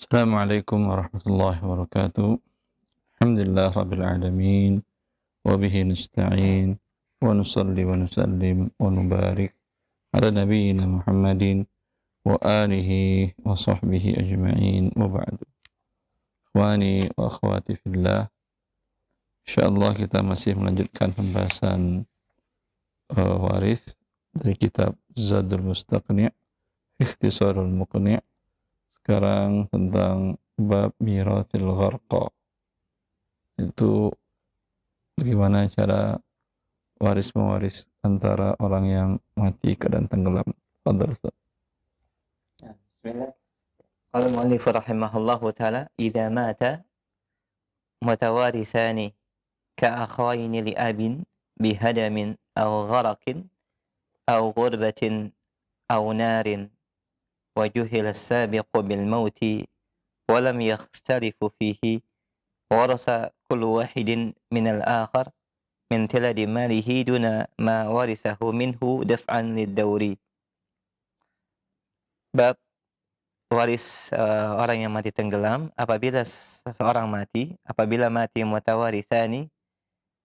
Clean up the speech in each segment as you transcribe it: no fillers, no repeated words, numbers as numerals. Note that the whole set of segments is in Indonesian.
Assalamualaikum warahmatullahi wabarakatuh. Alhamdulillah rabbil alamin wa bihi nasta'in wa nusalli wa nusallim wa nubarik ala nabiyyina Muhammadin wa alihi wa sahbihi ajma'in wa ba'du. Ikhwani wa akhwati fillah, insyaallah kita masih melanjutkan pembahasan waris dari kitab Zadul Mustaqni', Ikhtisarul Muqni'. Sekarang tentang bab mirathil gharqa, itu bagaimana cara waris-mewaris antara orang yang mati keadaan tenggelam. Fadhal Ustaz. Bismillah. Qala al-mu'allif rahimahullahu ta'ala, idza mata mutawarithani ka'akhaini li abin bihadamin aw gharaqin aw ghurbatin aw narin wa juhila as-sabiqu bil mauti wa lam yakhtalifu fihi warasa kullu wahidin min al-akhar min tiladi malihi duna ma warithahu minhu daf'an lid-dawri. Bab waris orang yang mati tenggelam apabila seseorang mati, apabila mati mutawarithani,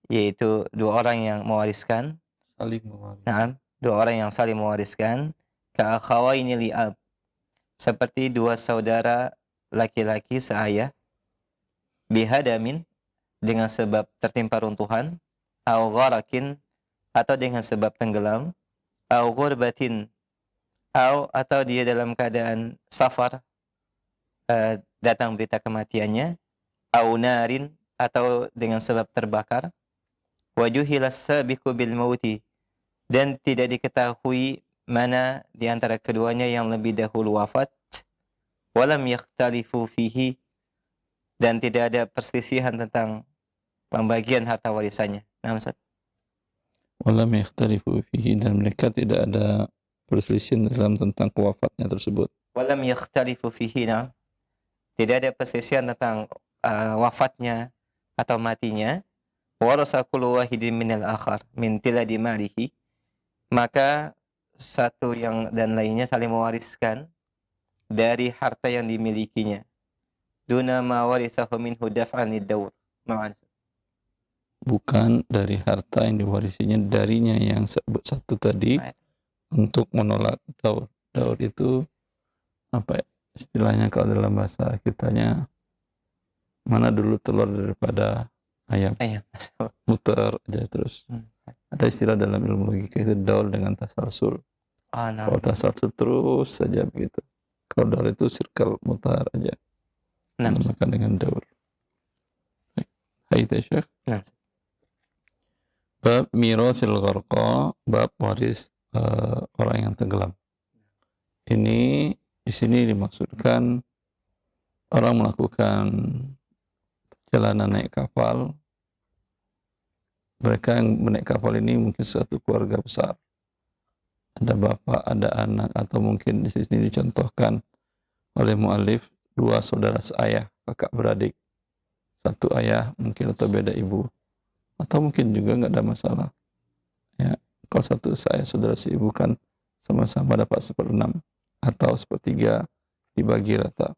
yaitu dua orang yang mewariskan. Saling mewaris. Naam, dua orang yang saling mewariskan. Ka'akhawaini li'ab, seperti dua saudara laki-laki seayah. Bihadamin, dengan sebab tertimpa runtuhan. Au gharakin, atau dengan sebab tenggelam. Au ghurbatin, atau dia dalam keadaan safar, datang berita kematiannya. Au narin, atau dengan sebab terbakar. Wajuhilas sabiqu bil mauti, dan tidak diketahui mana di antara keduanya yang lebih dahulu wafat. Walam yakhtalifu fihi, dan tidak ada perselisihan tentang pembagian harta warisannya. Nah, Ustaz. Walam yakhtalifu fihi, dan mereka tidak ada perselisihan dalam tentang kewafatnya tersebut. Walam yakhtalifu fihi, nah, tidak ada perselisihan tentang wafatnya atau matinya. Warasa kullu wahidin minal akhar min tiladi malihi, maka satu yang dan lainnya saling mewariskan dari harta yang dimilikinya. Duna ma warithahu minhu daf'an lid-dawr. Bukan dari harta yang diwarisinya darinya yang satu tadi, untuk menolak daur. Daur itu apa ya? Istilahnya kalau dalam bahasa kitanya, mana dulu telur daripada ayam. Muter aja terus. Ada istilah dalam ilmu logika itu daur dengan tasalsul. Kalau tasalsul terus saja begitu. Kalau daur itu circle mutar aja. Dinamakan dengan daur. Hai Syekh. Bab mirathil gharqa, bab waris orang yang tenggelam. Ini di sini dimaksudkan orang melakukan perjalanan naik kapal. Mereka yang menaik kapal ini mungkin satu keluarga besar. Ada bapak, ada anak, atau mungkin di sini dicontohkan oleh mu'allif dua saudara seayah, kakak beradik. Satu ayah mungkin atau beda ibu. Atau mungkin juga nggak ada masalah. Ya, kalau satu saya saudara si ibu kan sama-sama dapat 1/6 atau 1/3 dibagi rata.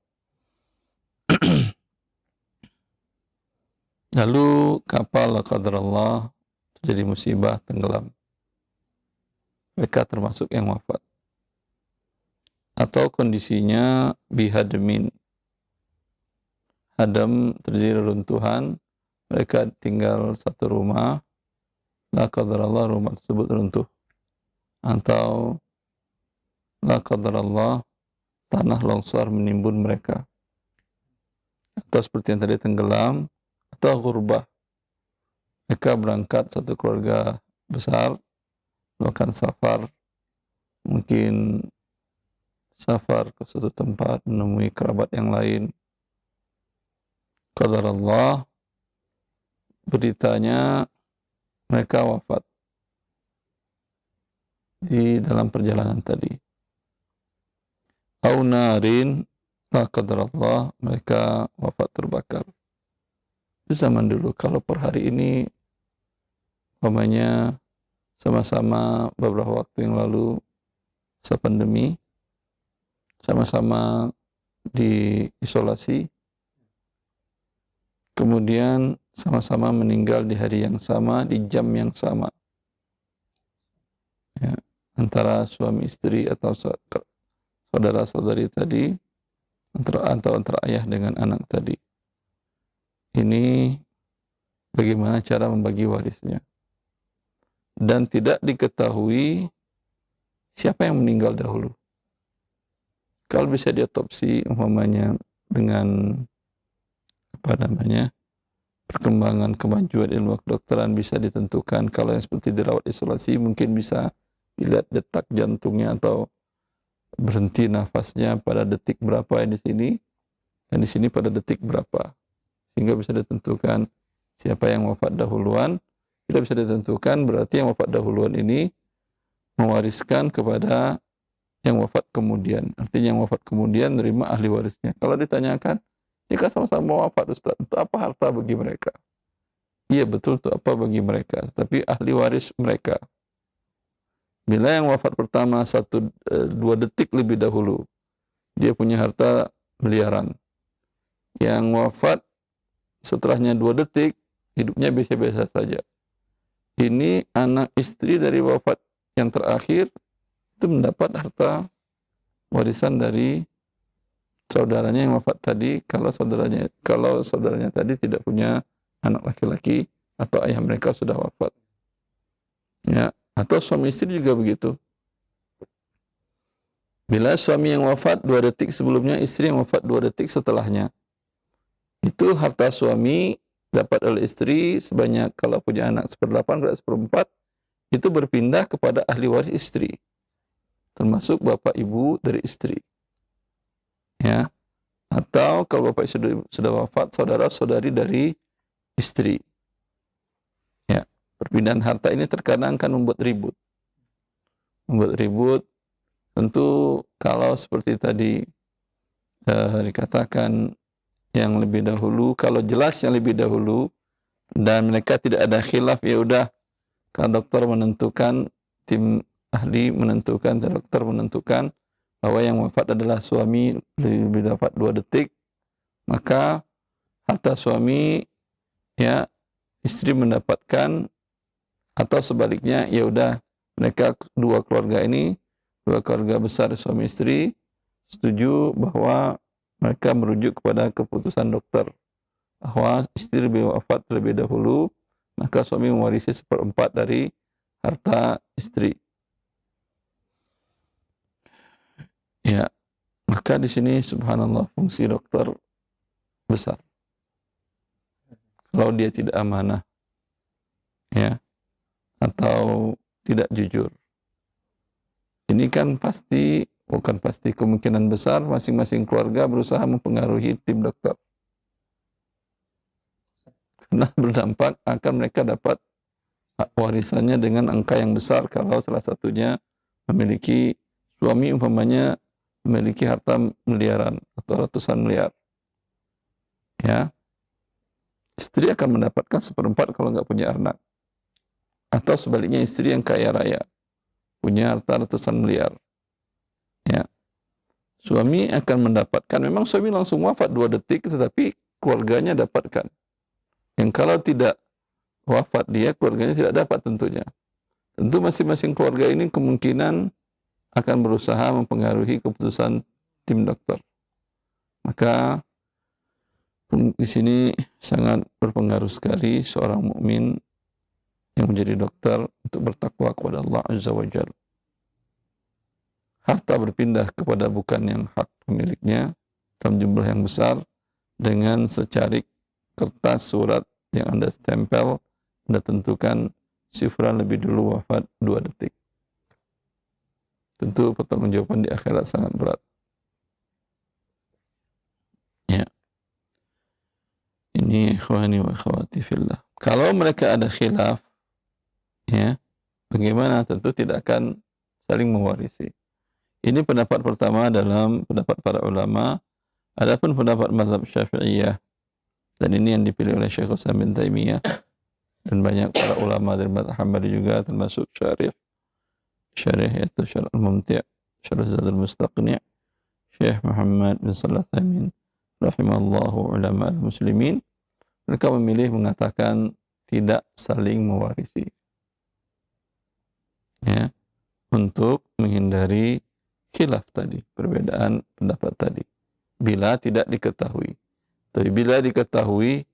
Lalu kapal qadarullah terjadi musibah, tenggelam. Mereka termasuk yang wafat. Atau kondisinya bihadmin. Hadam, terjadi runtuhan. Mereka tinggal satu rumah, la qadarallah, rumah tersebut runtuh. Atau la qadarallah, tanah longsor menimbun mereka. Atau seperti yang tadi tenggelam, atau ghurbah. Mereka berangkat satu keluarga besar, melakukan safar, mungkin safar ke suatu tempat, menemui kerabat yang lain. Qadarallah, beritanya mereka wafat di dalam perjalanan tadi. Au narin, la qadarallah, mereka wafat terbakar. Di zaman dulu, kalau per hari ini umpamanya sama-sama beberapa waktu yang lalu masa pandemi, sama-sama diisolasi, kemudian sama-sama meninggal di hari yang sama, di jam yang sama. Ya, antara suami istri atau saudara-saudari tadi, antara ayah dengan anak tadi. Ini bagaimana cara membagi warisnya. Dan tidak diketahui siapa yang meninggal dahulu. Kalau bisa diotopsi umpamanya dengan perkembangan kemajuan ilmu kedokteran bisa ditentukan. Kalau yang seperti dirawat isolasi mungkin bisa dilihat detak jantungnya atau berhenti nafasnya pada detik berapa di sini, dan di sini pada detik berapa, sehingga bisa ditentukan siapa yang wafat dahuluan. Tidak bisa ditentukan, berarti yang wafat dahuluan ini mewariskan kepada yang wafat kemudian. Artinya yang wafat kemudian menerima ahli warisnya. Kalau ditanyakan, jika sama-sama wafat Ustaz, untuk apa harta bagi mereka? Iya betul, untuk apa bagi mereka? Tapi ahli waris mereka. Bila yang wafat pertama 1-2 detik lebih dahulu, dia punya harta miliaran. Yang wafat setelahnya 2 detik, hidupnya biasa-biasa saja. Ini anak istri dari wafat yang terakhir itu mendapat harta warisan dari saudaranya yang wafat tadi, kalau saudaranya tadi tidak punya anak laki-laki atau ayah mereka sudah wafat. Ya, atau suami istri juga begitu. Bila suami yang wafat 2 detik sebelumnya, istri yang wafat 2 detik setelahnya, itu harta suami dapat oleh istri sebanyak, kalau punya anak 1/8 atau 1/4, itu berpindah kepada ahli waris istri, termasuk bapak ibu dari istri. Ya, atau kalau bapak sudah wafat, saudara-saudari dari istri. Ya, perpindahan harta ini terkadang akan membuat ribut. Tentu kalau seperti tadi dikatakan yang lebih dahulu, kalau jelas yang lebih dahulu dan mereka tidak ada khilaf, ya udah, kalau dokter menentukan, tim ahli menentukan, dokter menentukan bahwa yang wafat adalah suami, lebih dapat 2 detik, maka harta suami, ya, istri mendapatkan, atau sebaliknya, ya udah, mereka dua keluarga besar suami istri setuju bahwa mereka merujuk kepada keputusan dokter bahwa istri wafat terlebih dahulu, maka suami mewarisi 1/4 dari harta istri. Ya, maka di sini subhanallah fungsi dokter besar. Kalau dia tidak amanah, ya, atau tidak jujur, ini kan kemungkinan besar masing-masing keluarga berusaha mempengaruhi tim dokter. Karena berdampak akan mereka dapat warisannya dengan angka yang besar kalau salah satunya memiliki suami umpamanya memiliki harta miliaran atau ratusan miliar. Ya. Istri akan mendapatkan 1/4 kalau nggak punya anak. Atau sebaliknya istri yang kaya raya, punya harta ratusan miliar. Ya. Suami akan mendapatkan, memang suami langsung wafat 2 detik, tetapi keluarganya dapatkan. Yang kalau tidak wafat dia, keluarganya tidak dapat tentunya. Tentu masing-masing keluarga ini kemungkinan akan berusaha mempengaruhi keputusan tim dokter. Maka di sini sangat berpengaruh sekali seorang mukmin yang menjadi dokter untuk bertakwa kepada Allah Azza wa Jalla. Harta berpindah kepada bukan yang hak pemiliknya dalam jumlah yang besar dengan secarik kertas surat yang Anda stempel, Anda tentukan si fulan lebih dulu wafat 2 detik. Tentu pertanggungjawaban di akhirat sangat berat. Ya. Ini ikhwani wa akhwati fillah. Kalau mereka ada khilaf, ya, bagaimana? Tentu tidak akan saling mewarisi. Ini pendapat pertama dalam pendapat para ulama. Adapun pendapat mazhab Syafi'iyah, dan ini yang dipilih oleh Syekh Utsaimin bin Taimiyah dan banyak para ulama dari mazhab Hambali juga, termasuk syarih yaitu Syarh al-Mumti', Syarh Zadul Mustaqni', Syekh Muhammad bin Shalih Al-Utsaimin rahimallahu ulama al-muslimin, mereka memilih mengatakan tidak saling mewarisi, ya, untuk menghindari khilaf tadi, perbedaan pendapat tadi, bila tidak diketahui. Tapi bila diketahui,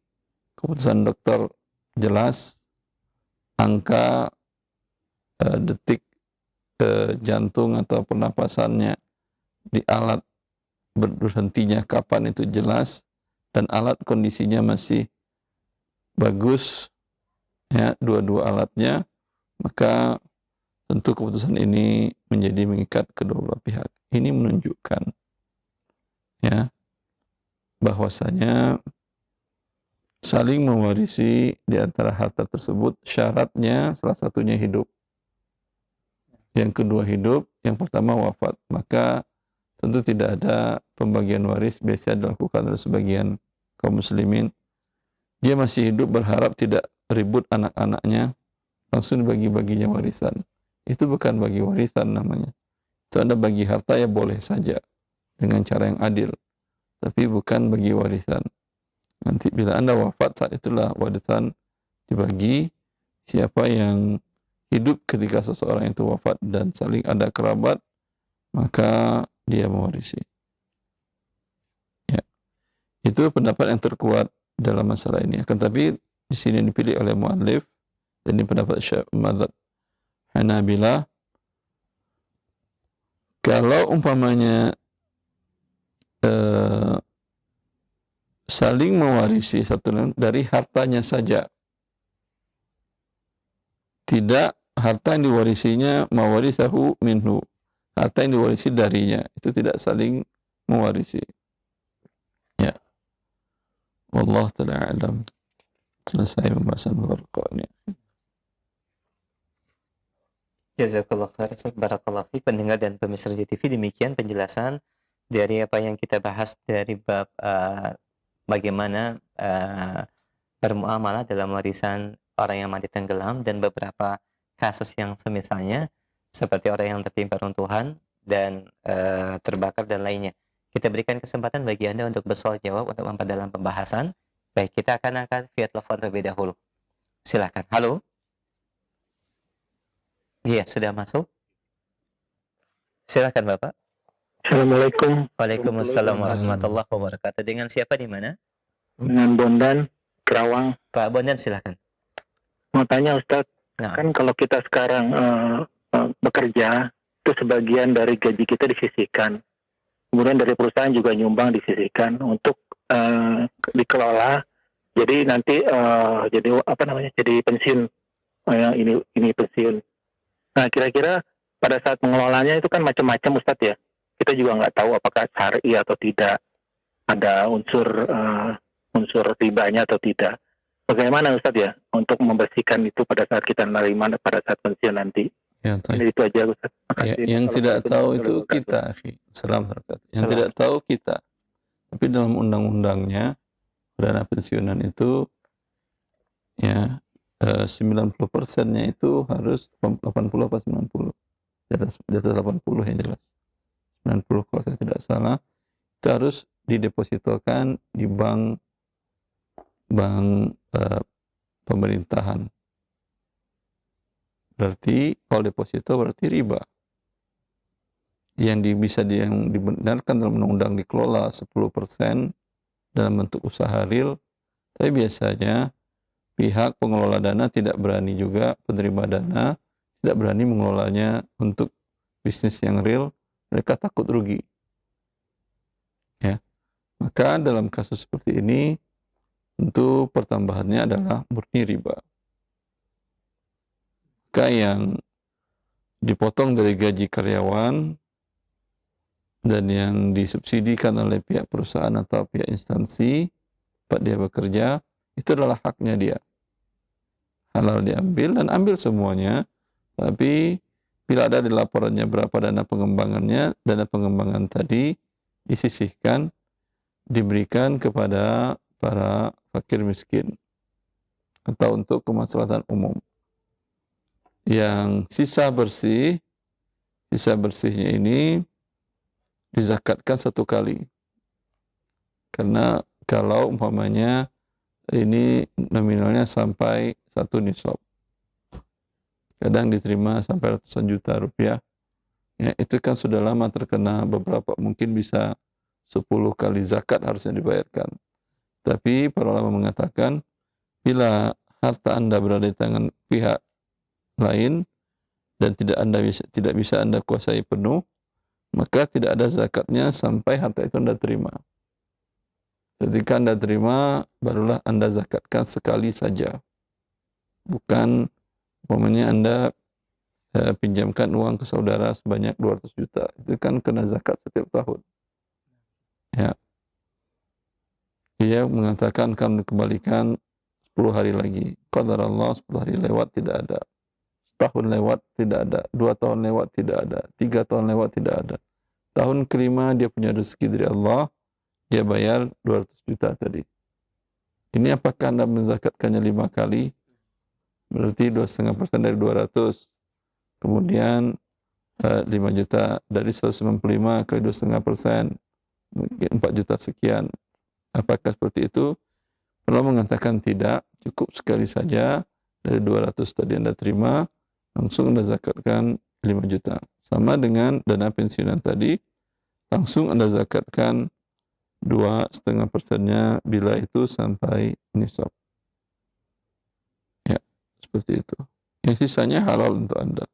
keputusan dokter jelas, angka detik jantung atau pernapasannya di alat berhentinya kapan itu jelas, dan alat kondisinya masih bagus, ya, dua-dua alatnya, maka tentu keputusan ini menjadi mengikat kedua belah pihak. Ini menunjukkan, ya, bahwasanya saling mewarisi di antara harta tersebut syaratnya salah satunya hidup, yang kedua hidup, yang pertama wafat. Maka tentu tidak ada pembagian waris biasa dilakukan oleh sebagian kaum muslimin. Dia masih hidup berharap tidak ribut anak-anaknya, langsung dibagi-baginya warisan. Itu bukan bagi warisan namanya. Itu Anda bagi harta ya boleh saja dengan cara yang adil, tapi bukan bagi warisan. Nanti bila Anda wafat, saat itulah warisan dibagi. Siapa yang hidup ketika seseorang itu wafat dan saling ada kerabat, maka dia mewarisi. Ya. Itu pendapat yang terkuat dalam masalah ini. Akan tapi di sini dipilih oleh muallif, dan ini pendapat Syekh Madzhab Hanabilah, kalau umpamanya saling mewarisi satu dari hartanya saja, tidak harta yang diwarisinya mawarisahu minhu, harta yang diwarisi darinya, itu tidak saling mewarisi. Ya. Wallahu ta'ala alam. Selesai pembahasan pokok ini. Jazakallah khair, barakallahu fi pendengar dan pemirsa TV. Demikian penjelasan dari apa yang kita bahas dari bab bagaimana bermuamalah dalam warisan orang yang mati tenggelam, dan beberapa kasus yang semisalnya seperti orang yang tertimpa runtuhan dan terbakar dan lainnya. Kita berikan kesempatan bagi Anda untuk bersoal jawab untuk memperdalam pembahasan. Baik, kita akan angkat via telepon terlebih dahulu. Silakan. Halo. Iya, sudah masuk. Silakan Bapak. Assalamualaikum. Waalaikumsalam warahmatullahi wabarakatuh. Dengan siapa di mana? Dengan Bondan, Kerawang. Pak Bondan, silakan. Mau tanya Ustadz, Nah, kan kalau kita sekarang bekerja, itu sebagian dari gaji kita disisihkan. Kemudian dari perusahaan juga nyumbang disisihkan untuk dikelola. Jadi nanti jadi apa namanya? Jadi pensiun. Ini pensiun. Nah, kira-kira pada saat mengelolanya itu kan macam-macam Ustadz ya. Kita juga nggak tahu apakah syar'i atau tidak, ada unsur ribanya atau tidak. Bagaimana Ustadz ya untuk membersihkan itu pada saat kita menerima pada saat pensiun nanti? Ya, Jadi itu aja Ustadz. ya, yang tidak tahu itu kita, yang tidak tahu kita. Tapi dalam undang-undangnya dana pensiunan itu, ya, 90%-nya itu harus 80 apa 90, di atas 80 yang jelas, 90 kalau saya tidak salah, itu harus didepositokan di bank pemerintahan. Berarti kalau deposito berarti riba. Yang dibenarkan dalam undang-undang dikelola 10% dalam bentuk usaha real, tapi biasanya pihak pengelola dana tidak berani juga, penerima dana tidak berani mengelolanya untuk bisnis yang real, mereka takut rugi. Ya. Maka dalam kasus seperti ini tentu pertambahannya adalah murni riba. Maka yang dipotong dari gaji karyawan dan yang disubsidikan oleh pihak perusahaan atau pihak instansi tempat dia bekerja, itu adalah haknya dia. Halal diambil dan ambil semuanya, tapi bila ada di laporannya berapa dana pengembangannya, dana pengembangan tadi disisihkan, diberikan kepada para fakir miskin atau untuk kemaslahatan umum. Yang sisa bersihnya ini dizakatkan satu kali. Karena kalau umpamanya ini nominalnya sampai 1 nisab, kadang diterima sampai ratusan juta rupiah, ya itu kan sudah lama terkena beberapa, mungkin bisa 10 kali zakat harusnya dibayarkan. Tapi para ulama mengatakan bila harta Anda berada di tangan pihak lain dan tidak bisa Anda kuasai penuh, maka tidak ada zakatnya sampai harta itu Anda terima. Ketika Anda terima, barulah Anda zakatkan sekali saja. Bukan umpamanya Anda pinjamkan uang ke saudara sebanyak 200 juta. Itu kan kena zakat setiap tahun. Ya. Dia mengatakan akan dikembalikan 10 hari lagi. Qadar Allah 10 hari lewat tidak ada. Setahun lewat tidak ada. 2 tahun lewat tidak ada. 3 tahun lewat tidak ada. Tahun kelima dia punya rezeki dari Allah, dia bayar 200 juta tadi. Ini apakah Anda menzakatkannya 5 kali? Berarti 2,5% dari 200. Kemudian 5 juta dari 195 kali 2,5%. Mungkin 4 juta sekian. Apakah seperti itu? Kalau mengatakan tidak, cukup sekali saja dari 200 tadi Anda terima, langsung Anda zakatkan 5 juta. Sama dengan dana pensiunan tadi, langsung Anda zakatkan 2,5%-nya bila itu sampai nisab. Ya, seperti itu. Yang sisanya halal untuk Anda.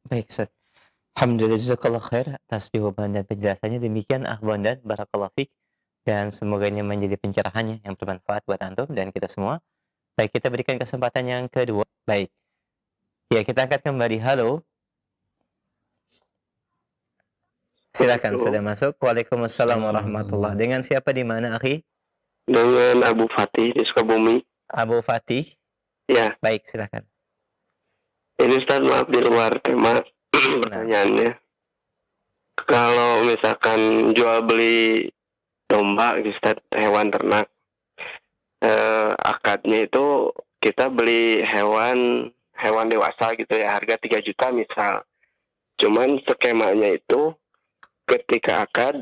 Baik, Ustaz. Alhamdulillah, jazakallah khair atas jawaban dan penjelasannya. Demikian Akhwan dan barakallahu fiik, dan semoga ini menjadi pencerahannya yang bermanfaat buat antum dan kita semua. Baik, kita berikan kesempatan yang kedua. Baik. Ya, kita angkat kembali. Halo. Silakan, sudah masuk. Waalaikumsalam warahmatullahi. Dengan siapa di mana, akhi? Dengan Abu Fatih di Sukabumi. Abu Fatih. Ya. Baik, silakan. Ini Ustaz, maaf di luar tema pertanyaannya. Kalau misalkan jual beli domba, Ustaz, hewan ternak, akadnya itu kita beli hewan dewasa gitu ya, harga 3 juta misal. Cuman skemanya itu ketika akad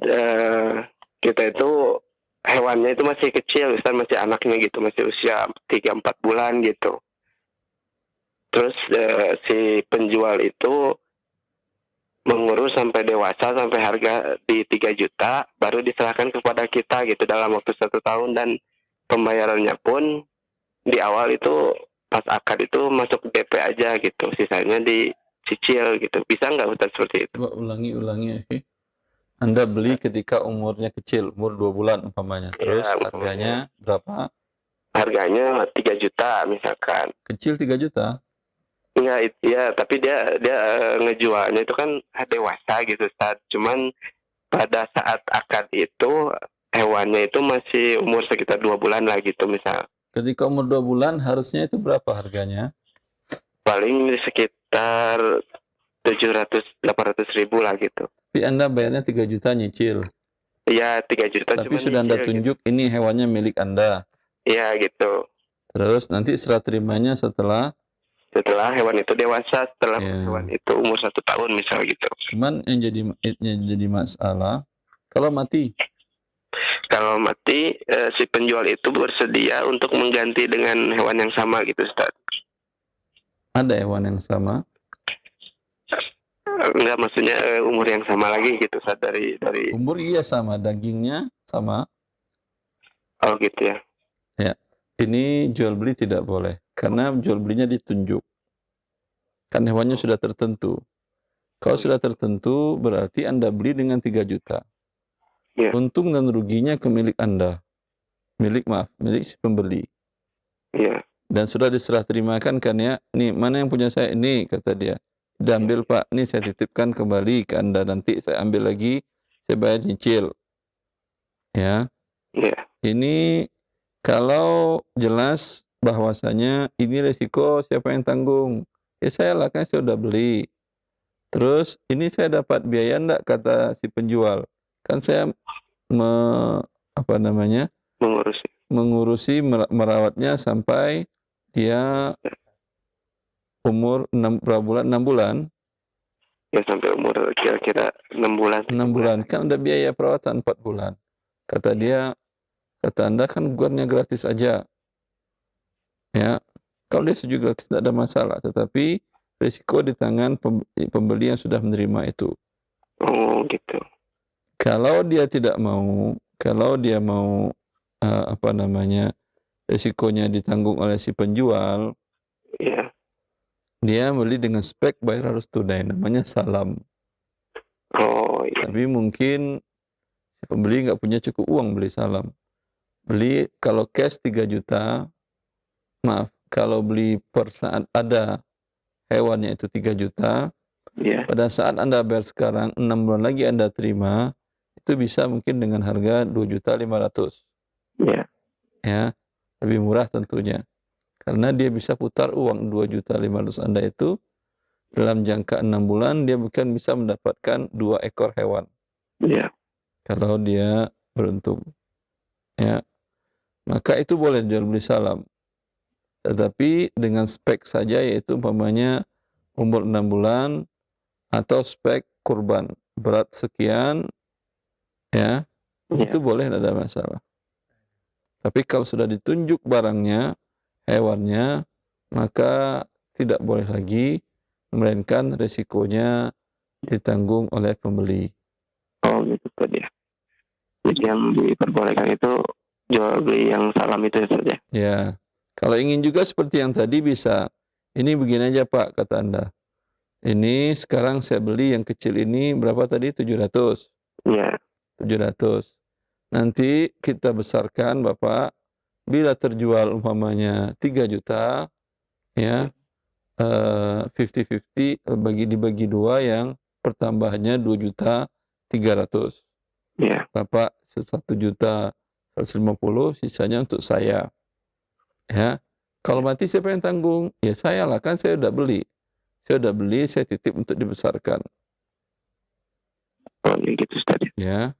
kita itu hewannya itu masih kecil, Ustaz, masih anaknya gitu, masih usia 3-4 bulan gitu. Terus si penjual itu mengurus sampai dewasa, sampai harga di 3 juta, baru diserahkan kepada kita gitu dalam waktu 1 tahun, dan pembayarannya pun di awal itu pas akad itu masuk DP aja gitu, sisanya dicicil gitu. Bisa nggak Ustaz seperti itu? Coba ulangi. Anda beli ketika umurnya kecil, umur 2 bulan umpamanya. Terus Ya, harganya berapa? Harganya 3 juta misalkan. Kecil 3 juta? Enggak, ya, tapi dia ngejualnya itu kan dewasa gitu, Ustaz. Cuman pada saat akad itu hewannya itu masih umur sekitar 2 bulan lah gitu misal. Ketika umur 2 bulan harusnya itu berapa harganya? Paling sekitar 700-800 ribu lah gitu. Tapi Anda bayarnya 3 juta nyicil. Iya, 3 juta. Tapi sudah Anda tunjuk gitu, ini hewannya milik Anda. Iya gitu. Terus nanti serah terimanya setelah hewan itu dewasa, setelah hewan itu umur 1 tahun misal gitu. Cuman yang jadi masalah kalau mati. Kalau mati, si penjual itu bersedia untuk mengganti dengan hewan yang sama gitu, Ustaz. Ada hewan yang sama? Enggak, maksudnya umur yang sama lagi gitu, Ustaz, dari umur iya sama, dagingnya sama. Oh gitu ya. Ya. Ini jual beli tidak boleh karena jual belinya ditunjuk. Kan hewannya sudah tertentu. Kalau sudah tertentu berarti Anda beli dengan 3 juta. Ya. Untung dan ruginya ke milik Anda. Milik si pembeli. Ya. Dan sudah diserah terimakan kan ya. Nih, mana yang punya saya? Ini kata dia. Diambil Pak, ini saya titipkan kembali ke Anda. Nanti saya ambil lagi, saya bayar nyicil. Ya. Ya. Ini kalau jelas bahwasanya ini resiko siapa yang tanggung? Ya saya lah, kan saya sudah beli. Terus ini saya dapat biaya enggak kata si penjual? Kan saya mengurusi merawatnya sampai dia umur 6 bulan. Ya sampai umur kira-kira 6 bulan. 6 bulan. Kan ada biaya perawatan 4 bulan. Kata dia, kata Anda kan guarnya gratis aja. Ya, kalau dia setuju gratis tidak ada masalah. Tetapi risiko di tangan pembeli yang sudah menerima itu. Oh gitu. Kalau dia tidak mau, kalau dia mau risikonya ditanggung oleh si penjual, Iya. dia beli dengan spek bayar harus tunai, namanya salam. Oh iya. Tapi mungkin si pembeli nggak punya cukup uang beli salam. Beli kalau cash 3 juta, maaf, kalau beli per saat ada hewannya itu 3 juta, Iya. pada saat Anda bayar sekarang, 6 bulan lagi Anda terima, itu bisa mungkin dengan harga 2.500.000. Iya. Ya, lebih murah tentunya. Karena dia bisa putar uang 2.500.000 Anda itu dalam jangka 6 bulan dia bukan bisa mendapatkan 2 ekor hewan. Iya. Kalau dia beruntung. Ya. Maka itu boleh jual beli salam. Tetapi dengan spek saja, yaitu umpamanya umur 6 bulan atau spek kurban berat sekian, ya, Iya. itu boleh, tidak ada masalah. Tapi kalau sudah ditunjuk barangnya, hewannya, maka tidak boleh lagi, melainkan resikonya ditanggung oleh pembeli. Oh gitu tadi ya. Jadi yang diperbolehkan itu jual beli yang salam itu saja. Ya, kalau ingin juga seperti yang tadi bisa. Ini begini aja Pak, kata Anda. Ini sekarang saya beli yang kecil ini berapa tadi? 700. Iya. 700. Nanti kita besarkan Bapak, bila terjual umpamanya 3 juta, ya, 50-50 dibagi 2, yang pertambahannya 2.300.000. Iya. Bapak 1.150.000, sisanya untuk saya. Ya. Kalau mati siapa yang tanggung? Ya saya lah, kan saya udah beli. Saya titip untuk dibesarkan. Oh iya gitu Ustaz. Ya.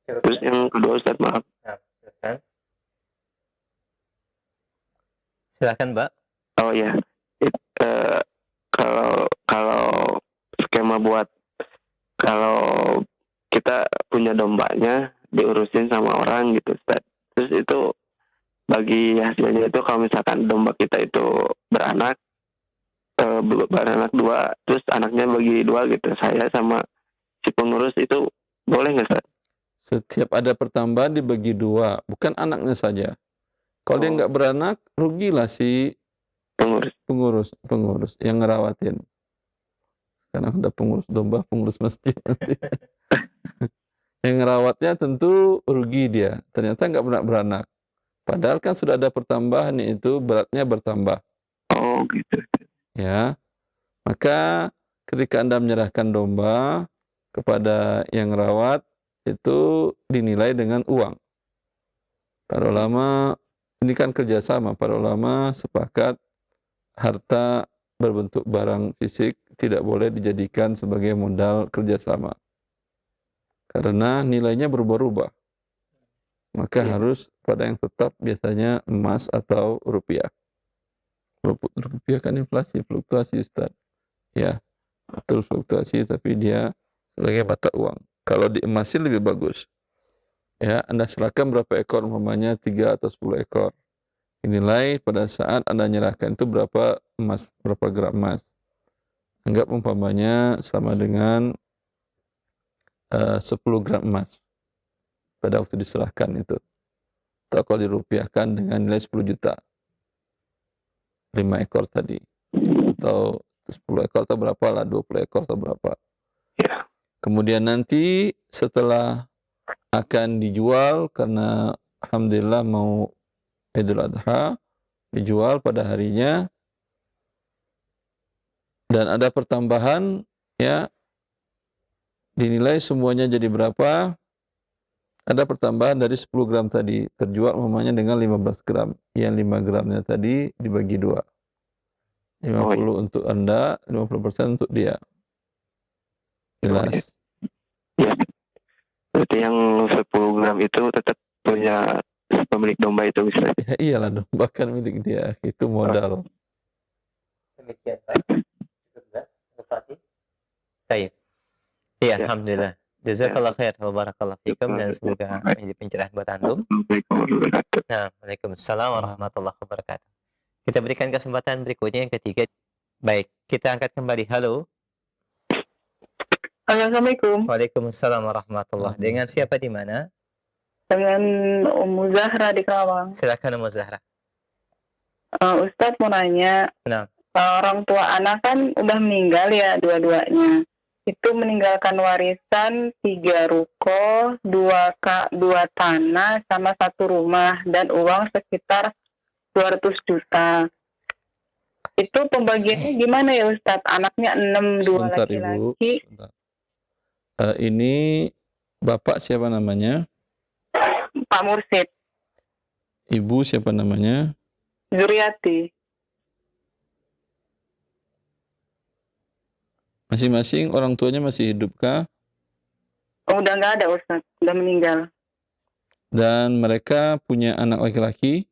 Terus yang kedua Ustaz, maaf. Nah, silakan Mbak. Oh ya. Kalau skema buat kalau kita punya dombanya diurusin sama orang gitu Ustaz. Terus itu bagi hasilnya itu kalau misalkan domba kita itu beranak 2, terus anaknya bagi 2 gitu, saya sama si pengurus, itu boleh nggak Ustaz? Setiap ada pertambahan dibagi 2, bukan anaknya saja. Kalau dia nggak beranak, rugilah si pengurus yang ngerawatin. Karena ada pengurus domba, pengurus masjid nanti. Yang ngerawatnya tentu rugi dia. Ternyata nggak pernah beranak. Padahal kan sudah ada pertambahan, itu beratnya bertambah. Oh gitu. Ya, maka ketika Anda menyerahkan domba kepada yang rawat, itu dinilai dengan uang. Para ulama, ini kan kerjasama, para ulama sepakat harta berbentuk barang fisik tidak boleh dijadikan sebagai modal kerjasama. Karena nilainya berubah-ubah. Maka harus pada yang tetap, biasanya emas atau rupiah. Rupiah kan inflasi, fluktuasi Ustaz. Ya, betul fluktuasi, tapi dia sebagai mata uang. Kalau diemasin lebih bagus. Ya, Anda serahkan berapa ekor, umpamanya 3 atau 10 ekor. Nilai pada saat Anda nyerahkan itu berapa emas, berapa gram emas. Anggap umpamanya sama dengan 10 gram emas pada waktu diserahkan itu. Atau kalau dirupiahkan dengan nilai 10 juta. 5 ekor tadi. Atau 10 ekor atau berapa lah, 20 ekor atau berapa. Ya. Kemudian nanti setelah akan dijual, karena alhamdulillah mau Idul Adha, dijual pada harinya, dan ada pertambahan, ya, dinilai semuanya jadi berapa, ada pertambahan dari 10 gram tadi, terjual umpamanya dengan 15 gram. Yang 5 gramnya tadi dibagi 2. 50 untuk Anda, 50% untuk dia. Jelas. Ya. Berarti yang 10 gram itu tetap punya pemilik domba itu bisa. Ya iyalah, domba kan milik dia, itu modal. Demikian Pak. Cukup jelas, Fatih. Baik. Iya, Ya. alhamdulillah. Jazakallah khair wa barakallahu fikum, dan semoga menjadi pencerahan buat antum. Nah, Waalaikumsalam warahmatullahi wabarakatuh. Kita berikan kesempatan berikutnya yang ketiga. Baik, kita angkat kembali. Halo. Assalamualaikum. Waalaikumsalam warahmatullahi. Dengan siapa di mana? Dengan Ummu Zahra di Kerawang. Silakan Ummu Zahra. Ustadz mau nanya, Nah. Orang tua anak kan udah meninggal ya dua-duanya. Itu meninggalkan warisan 3 ruko, 2 tanah, sama 1 rumah, dan uang sekitar 200 juta. Itu pembagiannya gimana ya Ustadz? Anaknya 6, 2 Sebentar, Ibu. laki-laki. Sebentar. Ini Bapak siapa namanya? Pak Mursid, Ibu siapa namanya? Zuriati. Masing-masing orang tuanya masih hidup kah? Udah nggak ada Ustadz, udah meninggal. Dan mereka punya anak laki-laki?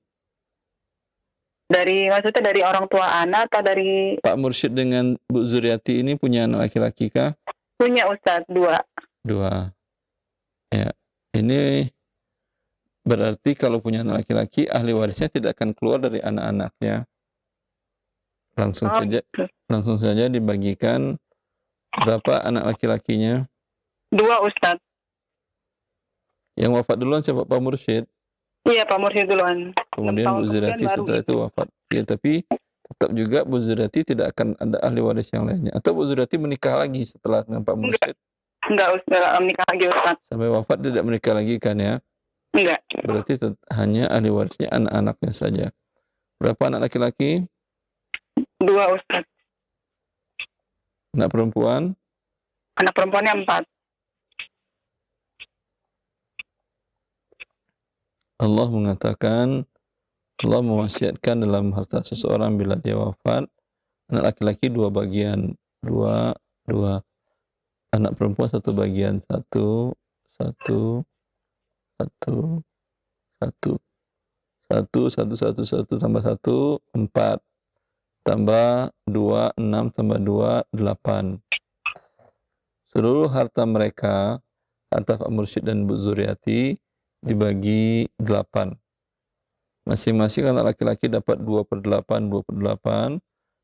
Maksudnya dari orang tua anak atau dari... Pak Mursyid dengan Bu Zuriati ini punya anak laki-laki kah? Punya Ustadz, 2. 2. Ya, ini berarti kalau punya anak laki-laki, ahli warisnya tidak akan keluar dari anak-anaknya. Langsung saja dibagikan. Berapa anak laki-lakinya? 2 Ustadz. Yang wafat duluan siapa? Pak Mursyid? Iya, Pak Mursyid duluan. Kemudian Bu Zuriati setelah itu wafat. Ya, tapi tetap juga Bu Zuriati tidak akan ada ahli waris yang lainnya. Atau Bu Zuriati menikah lagi setelah dengan Pak Mursyid? Enggak menikah lagi Ustadz. Sampai wafat tidak menikah lagi kan ya? Enggak. Berarti hanya ahli warisnya anak-anaknya saja. Berapa anak laki-laki? 2 Ustadz. Anak perempuan? Anak perempuannya 4. Allah mengatakan, Allah mewasiatkan dalam harta seseorang bila dia wafat, anak laki-laki 2 bagian, 2. Anak perempuan 1 bagian, 1 tambah 1, 4. Tambah 2, 6, tambah 2, 8. Seluruh harta mereka, harta Pak Mursyid dan Bu Zuriati, dibagi 8. Masing-masing anak laki-laki dapat 2/8.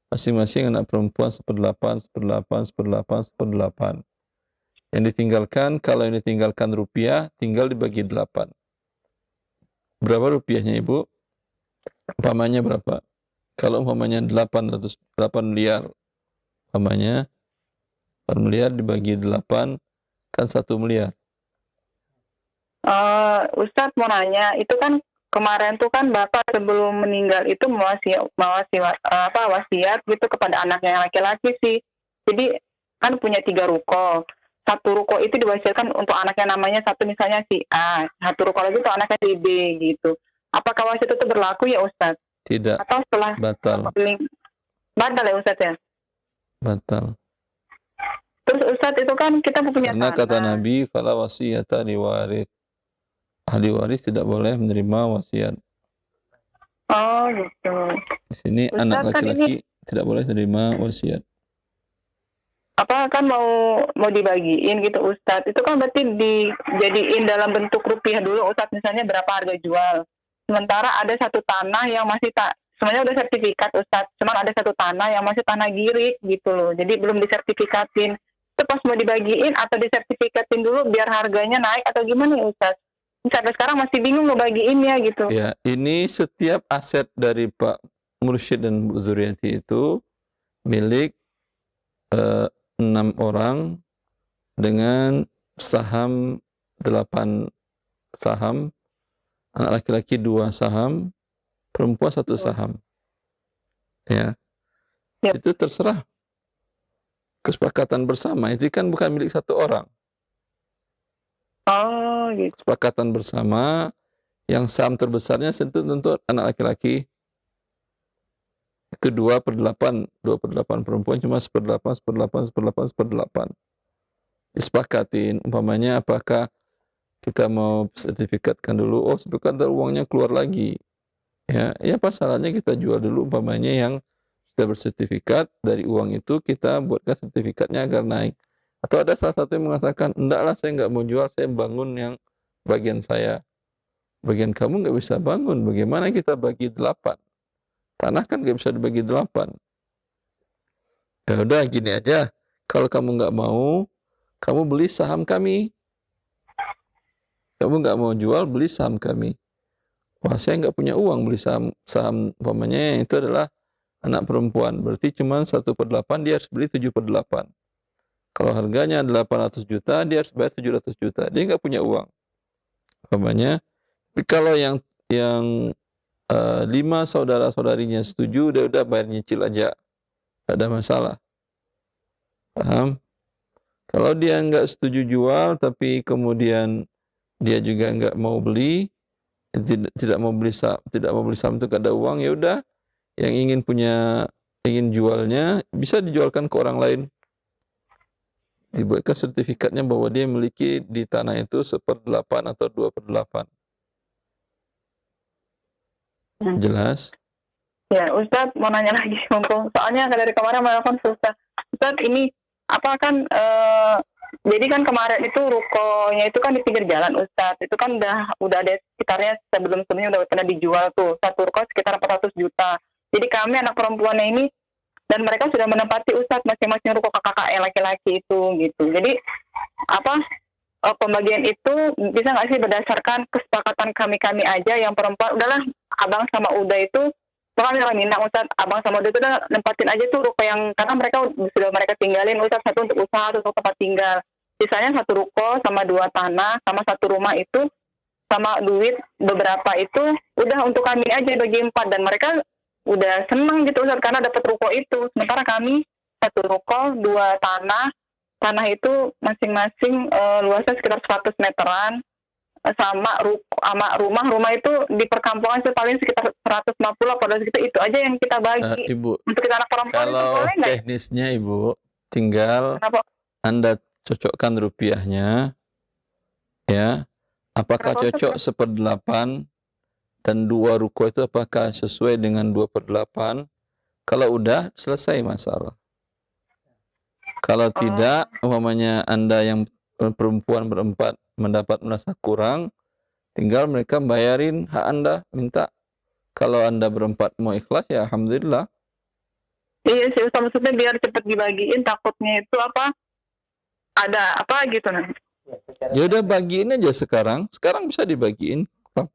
Masing-masing anak perempuan 1/8. Yang ditinggalkan, kalau yang ditinggalkan rupiah, tinggal dibagi 8. Berapa rupiahnya Ibu? Umpamanya berapa? Kalau umpamanya 8 miliar, umpamanya 8 miliar dibagi 8, kan 1 miliar. Ustadz mau nanya, itu kan kemarin tuh kan Bapak sebelum meninggal itu wasiat gitu kepada anaknya yang laki-laki sih. Jadi kan punya 3 ruko. 1 ruko itu diwasiatkan untuk anaknya namanya satu misalnya si A. 1 ruko lagi untuk anaknya si B gitu. Apakah wasiat itu berlaku ya Ustadz? Tidak. Atau setelah Batal. Batal ya Ustadz ya? Batal. Terus Ustadz itu kan kita punya Karena kata Nabi, fala wasiyata li waris. Ahli waris tidak boleh menerima wasiat. Oh gitu. Di sini Ustadz, anak kan laki-laki tidak boleh menerima wasiat. Apa kan mau dibagiin gitu Ustadz. Itu kan berarti dijadiin dalam bentuk rupiah dulu Ustadz, misalnya berapa harga jual. Sementara ada 1 tanah yang masih sebenarnya udah sertifikat Ustadz, cuman ada 1 tanah yang masih tanah girik gitu loh. Jadi belum disertifikatin. Itu pas mau dibagiin atau disertifikatin dulu biar harganya naik atau gimana ya Ustadz? Sampai sekarang masih bingung mau bagiinnya gitu. Ya, ini setiap aset dari Pak Mursyid dan Bu Zuriati itu milik 6 orang dengan saham 8 saham, anak laki-laki 2 saham, perempuan 1 saham. Ya. Itu terserah. Kesepakatan bersama itu kan bukan milik 1 orang. Oh gitu. Kesepakatan bersama yang saham terbesarnya tentu anak laki-laki. Itu 2/8 perempuan, cuma 1/8. Disepakatin, umpamanya apakah kita mau sertifikatkan dulu, sertifikat uangnya keluar lagi. Ya pasarannya kita jual dulu, umpamanya yang sudah bersertifikat, dari uang itu kita buatkan sertifikatnya agar naik. Atau ada salah satu yang mengatakan, endaklah saya nggak mau jual, saya bangun yang bagian saya. Bagian kamu nggak bisa bangun, bagaimana kita bagi 8? Tanah kan nggak bisa dibagi 8. Ya udah gini aja, kalau kamu nggak mau, kamu beli saham kami. Kamu nggak mau jual, beli saham kami. Wah, saya nggak punya uang beli saham umpamanya itu adalah anak perempuan. Berarti cuma 1/8, dia harus beli 7/8. Kalau harganya 800 juta, dia harus bayar 700 juta. Dia nggak punya uang. Umpamanya, tapi kalau yang 5 saudara-saudarinya setuju, udah bayar nyicil aja. Tidak ada masalah. Paham? Kalau dia nggak setuju jual, tapi kemudian dia juga nggak mau beli, tidak mau beli saham itu ada uang, ya udah, yang ingin jualnya bisa dijualkan ke orang lain. Dibuatkan sertifikatnya bahwa dia memiliki di tanah itu 1/8 atau 2/8. Jelas? Ya, Ustadz mau nanya lagi, mumpung soalnya dari kemarin menelpon susah. Ustadz ini apa kan? Jadi kan kemarin itu rukonya itu kan di pinggir jalan, Ustadz. Itu kan udah ada sekitarnya sebelumnya udah pernah dijual tuh. Satu ruko sekitar 400 juta. Jadi kami anak perempuannya ini dan mereka sudah menempati Ustadz masing-masing ruko kakak yang laki-laki itu gitu. Jadi apa pembagian itu bisa nggak sih berdasarkan kesepakatan kami aja yang perempuan, udahlah abang sama Uda itu bahkan minta Ustadz, abang sama Uda itu udah nempatin aja tuh ruko yang karena mereka tinggalin Ustadz, satu untuk usaha, satu untuk tempat tinggal. Sisanya satu ruko sama 2 tanah sama 1 rumah itu sama duit beberapa itu udah untuk kami aja bagi 4 dan mereka udah seneng gitu Ustadz karena dapat ruko itu. Sementara kami 1 ruko 2 tanah itu masing-masing luasnya sekitar 100 meteran sama rumah itu di perkampungan paling sekitar 150 pada segitu, itu aja yang kita bagi. Ibu, untuk kita anak perempuan kalau itu boleh nggak? teknisnya Ibu tinggal Kenapa? Anda cocokkan rupiahnya, ya. Apakah Kenapa, cocok 1/8 dan 2 ruko itu apakah sesuai dengan 2/8? Kalau udah, selesai masalah. Kalau tidak, umpamanya Anda yang perempuan berempat merasa kurang, tinggal mereka bayarin hak Anda, minta. Kalau Anda berempat mau ikhlas, ya alhamdulillah. Iya sih, maksudnya biar cepat dibagiin, takutnya itu ada apa gitu nanti. Ya udah bagiin aja sekarang bisa dibagiin,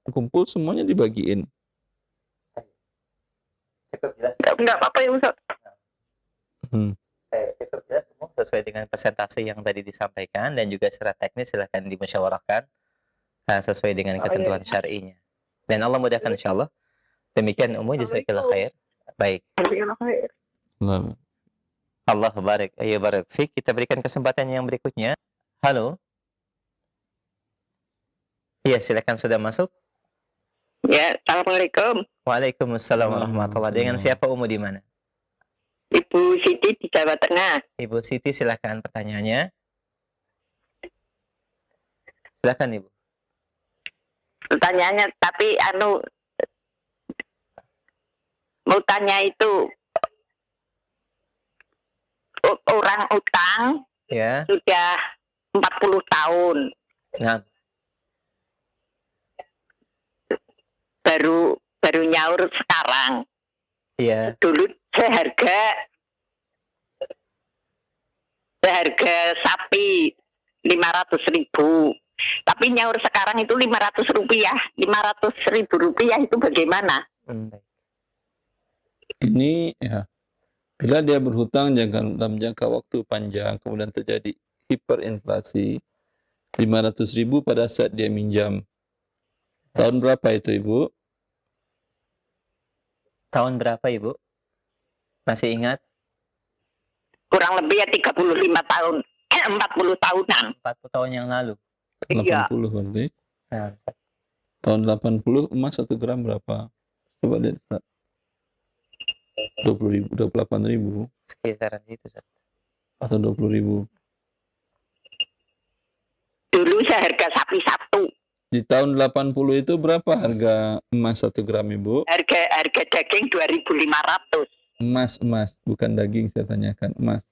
kumpul semuanya dibagiin. Cukup jelas. Nggak apa-apa ya Ustaz. Cukup jelas sesuai dengan persentase yang tadi disampaikan dan juga secara teknis silahkan dimusyawarahkan sesuai dengan ketentuan syar'inya. Dan Allah mudahkan insyaallah. Demikian jazakallahu khair. Baik. Allah barik. Ayo barik. Fik, kita berikan kesempatan yang berikutnya. Halo. Iya, silakan sudah masuk. Ya, Assalamualaikum. Waalaikumsalam warahmatullahi. Dengan siapa di mana? Ibu Siti di Jawa Tengah. Ibu Siti, silakan pertanyaannya. Silakan Ibu. Pertanyaannya, tapi mau tanya itu orang utang Ya. sudah 40 tahun. Nah, baru nyaur sekarang. iya. Dulu seharga sapi 500.000. Tapi nyaur sekarang itu 500 rupiah. 500.000 rupiah itu bagaimana? Ini ya, bila dia berhutang dalam jangka waktu panjang, kemudian terjadi hiperinflasi, 500.000 pada saat dia minjam. Tahun berapa itu Ibu? Tahun berapa Ibu? Masih ingat? Kurang lebih ya 35 tahun. 40 tahunan. 40 tahun yang lalu. 80 berarti. Nah, Tahun 80 emas 1 gram berapa? Coba lihat Ustaz. 20.000, 28.000 sekitaran itu. atau 20.000. Dulu seharga sapi satu. Di tahun 80 itu berapa harga emas 1 gram Ibu? Harga daging 2.500. Emas, bukan daging saya tanyakan, emas.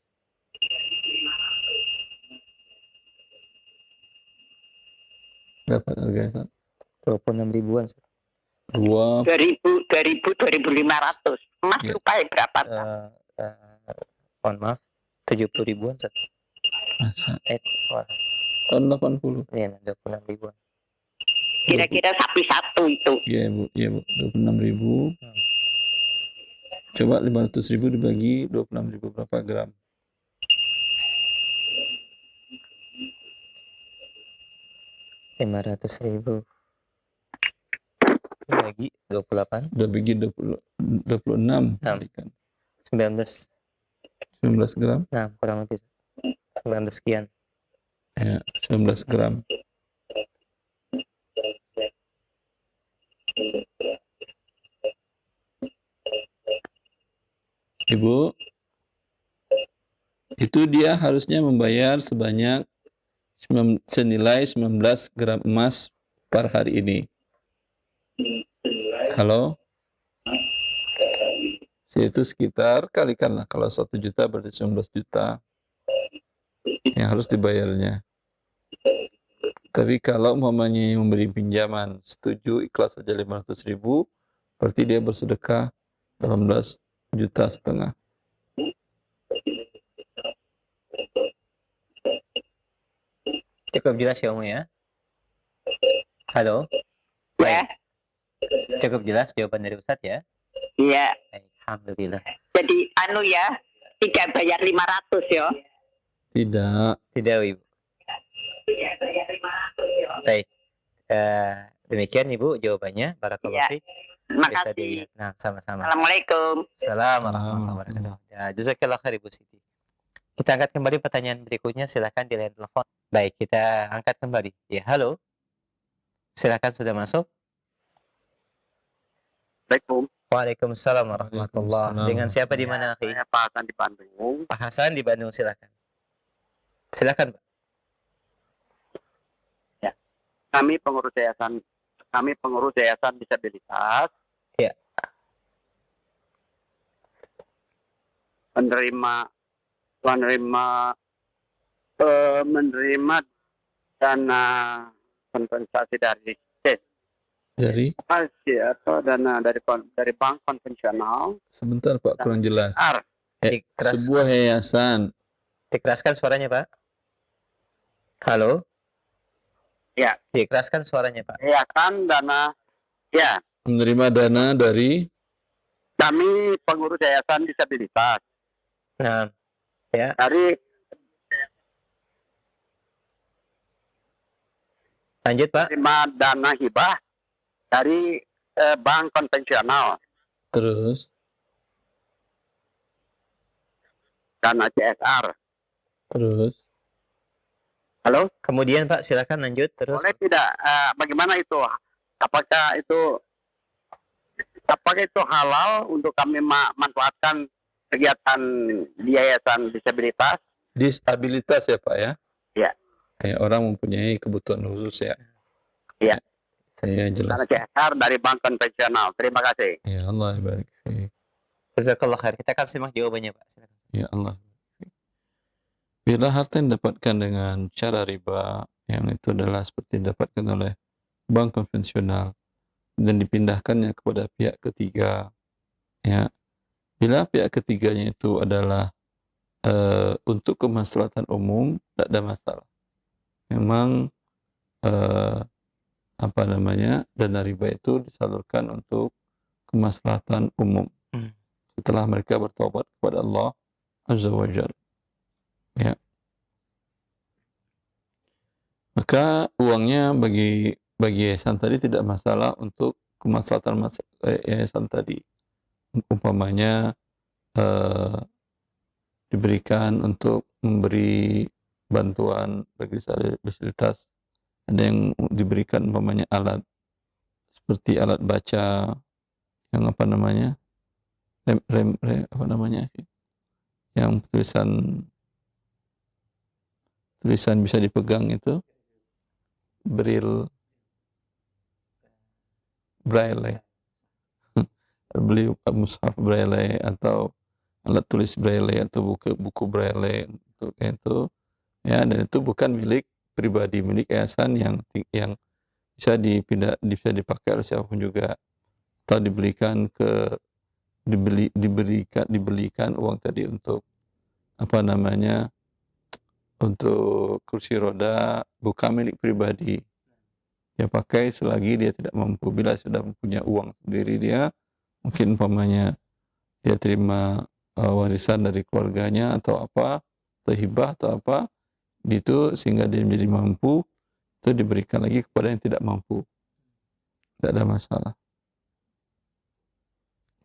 Dapat harga Ustaz? 26 ribuan. 2.500. Emas Ya. lupa berapa? Mohon maaf, 70 ribuan. Masa? Wah, Tahun 80. iya, 26 ribuan. Kira-kira sapi satu itu. Iya Bu, 26.000. Coba 500.000 dibagi 26.000 berapa gram? Rp500.000 bagi 28, Udah bagi 26 kalikan 19. 19 gram. Nah, kurang lebih 19 sekian. Ya, 19 gram. Ibu, itu dia harusnya membayar senilai 19 gram emas per hari ini. Halo? Itu sekitar, kalikanlah, kalau 1 juta berarti 19 juta yang harus dibayarnya. Tapi kalau umpamanya memberi pinjaman, setuju, ikhlas saja 500.000, berarti dia bersedekah 18,5 juta. Cukup jelas ya, Om ya? Halo? Ya. Cukup jelas jawaban dari Ustadz ya? Iya. Alhamdulillah. Jadi tidak bayar 500 ya. Tidak. Tidak, Ibu. Baik. Demikian Ibu jawabannya. Barakallahu Ya. fiik. Terima Bisa kasih. dilihat. Nah, sama-sama. Assalamualaikum. Assalamualaikum warahmatullahi wabarakatuh. Ya, jazakallah khair Ibu Siti. Kita angkat kembali pertanyaan berikutnya. Silakan di line telepon. Baik, kita angkat kembali. Ya, halo. Silakan, sudah masuk. Assalamualaikum. Waalaikumsalam warahmatullahi wabarakatuh. Dengan siapa di mana, akhi? Saya Pak Hasan di Bandung. Pak Hasan di Bandung, silakan. Silakan, Pak. Kami pengurus yayasan disabilitas. Ya. Menerima dana kompensasi dari atau dana dari bank konvensional. Sebentar Pak, kurang jelas. Dikeras- Sebuah yayasan. Dikeraskan suaranya, Pak. Halo? Ya. Dikeraskan suaranya, Pak. Yayasan dana, ya. Menerima dana dari Kami pengurus yayasan disabilitas. Nah, ya. Dari Lanjut, Pak. terima dana hibah dari bank konvensional, terus dana CSR. terus Halo? Kemudian, Pak, silakan lanjut terus. Boleh tidak? Bagaimana itu? Apakah itu halal untuk kami memanfaatkan kegiatan di yayasan disabilitas? disabilitas ya Pak ya? Ya. Kayak orang mempunyai kebutuhan khusus ya? Ya. Saya Dana jelaskan. CSR dari bank konvensional. Terima kasih. Ya Allah barik fiik. Jazakallah khair. Kita akan simak jawabannya, Pak. Silakan. Ya Allah. Bila harta yang didapatkan dengan cara riba, yang itu adalah seperti didapatkan oleh bank konvensional dan dipindahkannya kepada pihak ketiga, ya, bila pihak ketiganya itu adalah untuk kemaslahatan umum, tidak ada masalah. Memang dana riba itu disalurkan untuk kemaslahatan umum. Setelah mereka bertobat kepada Allah Azza wa Jalla. Ya. Maka uangnya bagi yayasan tadi tidak masalah untuk kemaslahatan yayasan tadi. Umpamanya diberikan untuk memberi bantuan bagi disabilitas. Ada yang diberikan umpamanya alat seperti alat baca yang yang tulisan bisa dipegang itu braille beli mushaf braille atau alat tulis braille atau buku braille untuk itu ya, dan itu bukan milik pribadi, milik yayasan yang bisa dipakai oleh siapapun juga, atau dibelikan uang tadi untuk apa namanya, untuk kursi roda, bukan milik pribadi. Dia pakai selagi dia tidak mampu. Bila sudah mempunyai uang sendiri dia, mungkin umpamanya dia terima warisan dari keluarganya atau apa, atau hibah atau apa, itu sehingga dia menjadi mampu, itu diberikan lagi kepada yang tidak mampu. Tidak ada masalah.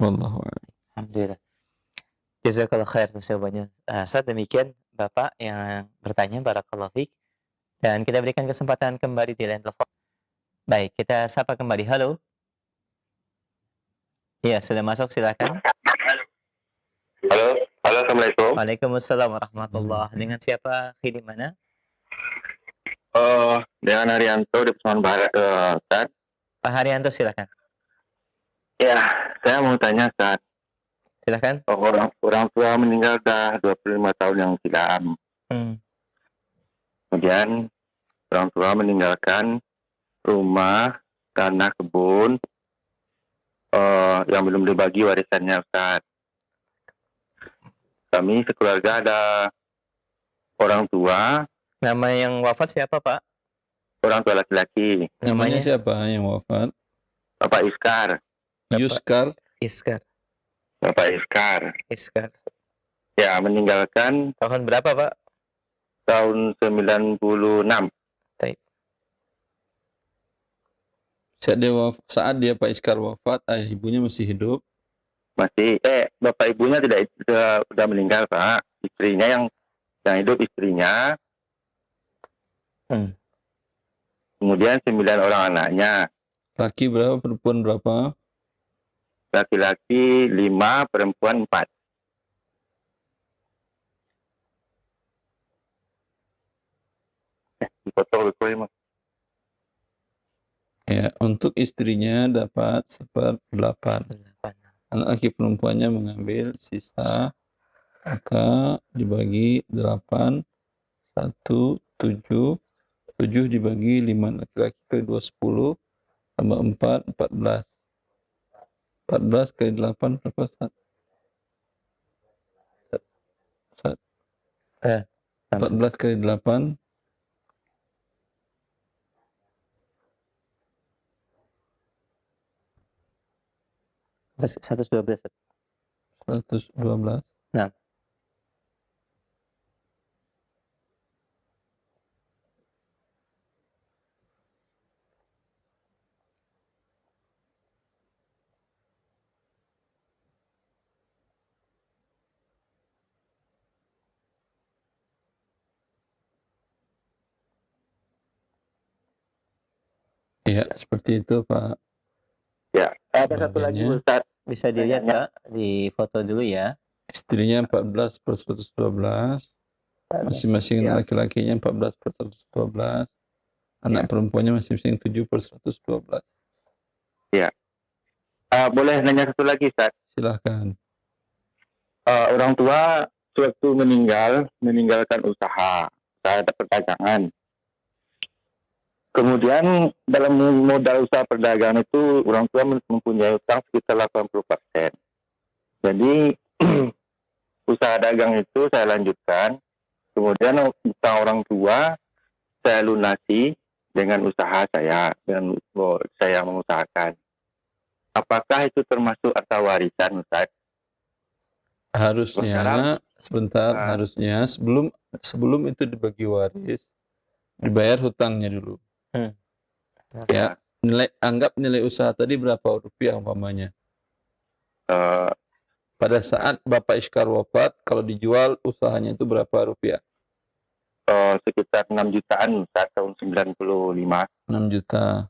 Wallahu a'lam. Alhamdulillah. Jazakallah khair atas jawabannya. Saat demikian Bapak yang bertanya, barakallahu fiik. Dan kita berikan kesempatan kembali di line telepon. Baik, kita sapa kembali. Halo. Iya, sudah masuk, silakan. Halo, assalamualaikum. Waalaikumsalam warahmatullah. Dengan siapa? Di mana? Dengan Haryanto di Pesawaran Barat, Ustaz. Pak Haryanto, silakan. Ya, saya mau tanya, Ustaz. Silakan. Orang tua meninggal dah 25 tahun yang silam. Kemudian orang tua meninggalkan rumah, tanah, kebun yang belum dibagi warisannya, Ustaz. Kami sekeluarga ada orang tua. Nama yang wafat siapa, Pak? Orang tua laki-laki. Namanya siapa yang wafat? Bapak Iskar. Yuskar. Iskar. Bapak Iskar. Iskar. Ya, meninggalkan Tahun berapa, Pak? tahun 96. Baik. Saat dia Pak Iskar wafat, ayah ibunya masih hidup. Masih, bapak ibunya tidak sudah meninggal, Pak. Istrinya yang hidup, istrinya. Kemudian 9 orang anaknya. Laki berapa, perempuan berapa? Laki-laki 5, perempuan 4. Dipotong dulu. Ya, untuk istrinya dapat 1/8. Anak laki perempuannya mengambil sisa, maka dibagi 8, 1, 7. 7 dibagi 5 laki-laki kali 2, 10. Tambah 4, 14. 14 kali 8 berapa, Ustaz? 14 kali 8. 112. 112. Nah. Ya, seperti itu, Pak. Ya, ada satu lagi, Ustaz. Bisa dilihat, Pak, di foto dulu ya. Istrinya 14/112. Masing-masing laki-lakinya 14/112. Anak perempuannya masing-masing 7/112. Ya. Boleh nanya satu lagi, Ustaz? Silahkan. Orang tua sewaktu meninggalkan usaha perdagangan. Kemudian dalam modal usaha perdagangan itu orang tua mempunyai utang sekitar 80%. Jadi usaha dagang itu saya lanjutkan. Kemudian utang orang tua saya lunasi dengan usaha saya, dengan saya mengusahakan. Apakah itu termasuk harta warisan, Ustaz? Harusnya harusnya sebelum itu dibagi waris, dibayar hutangnya dulu. Ya, anggap nilai usaha tadi berapa rupiah umpamanya. Pada saat Bapak Iskar wafat, kalau dijual usahanya itu berapa rupiah? Sekitar 6 jutaan saat tahun 95. 6 juta.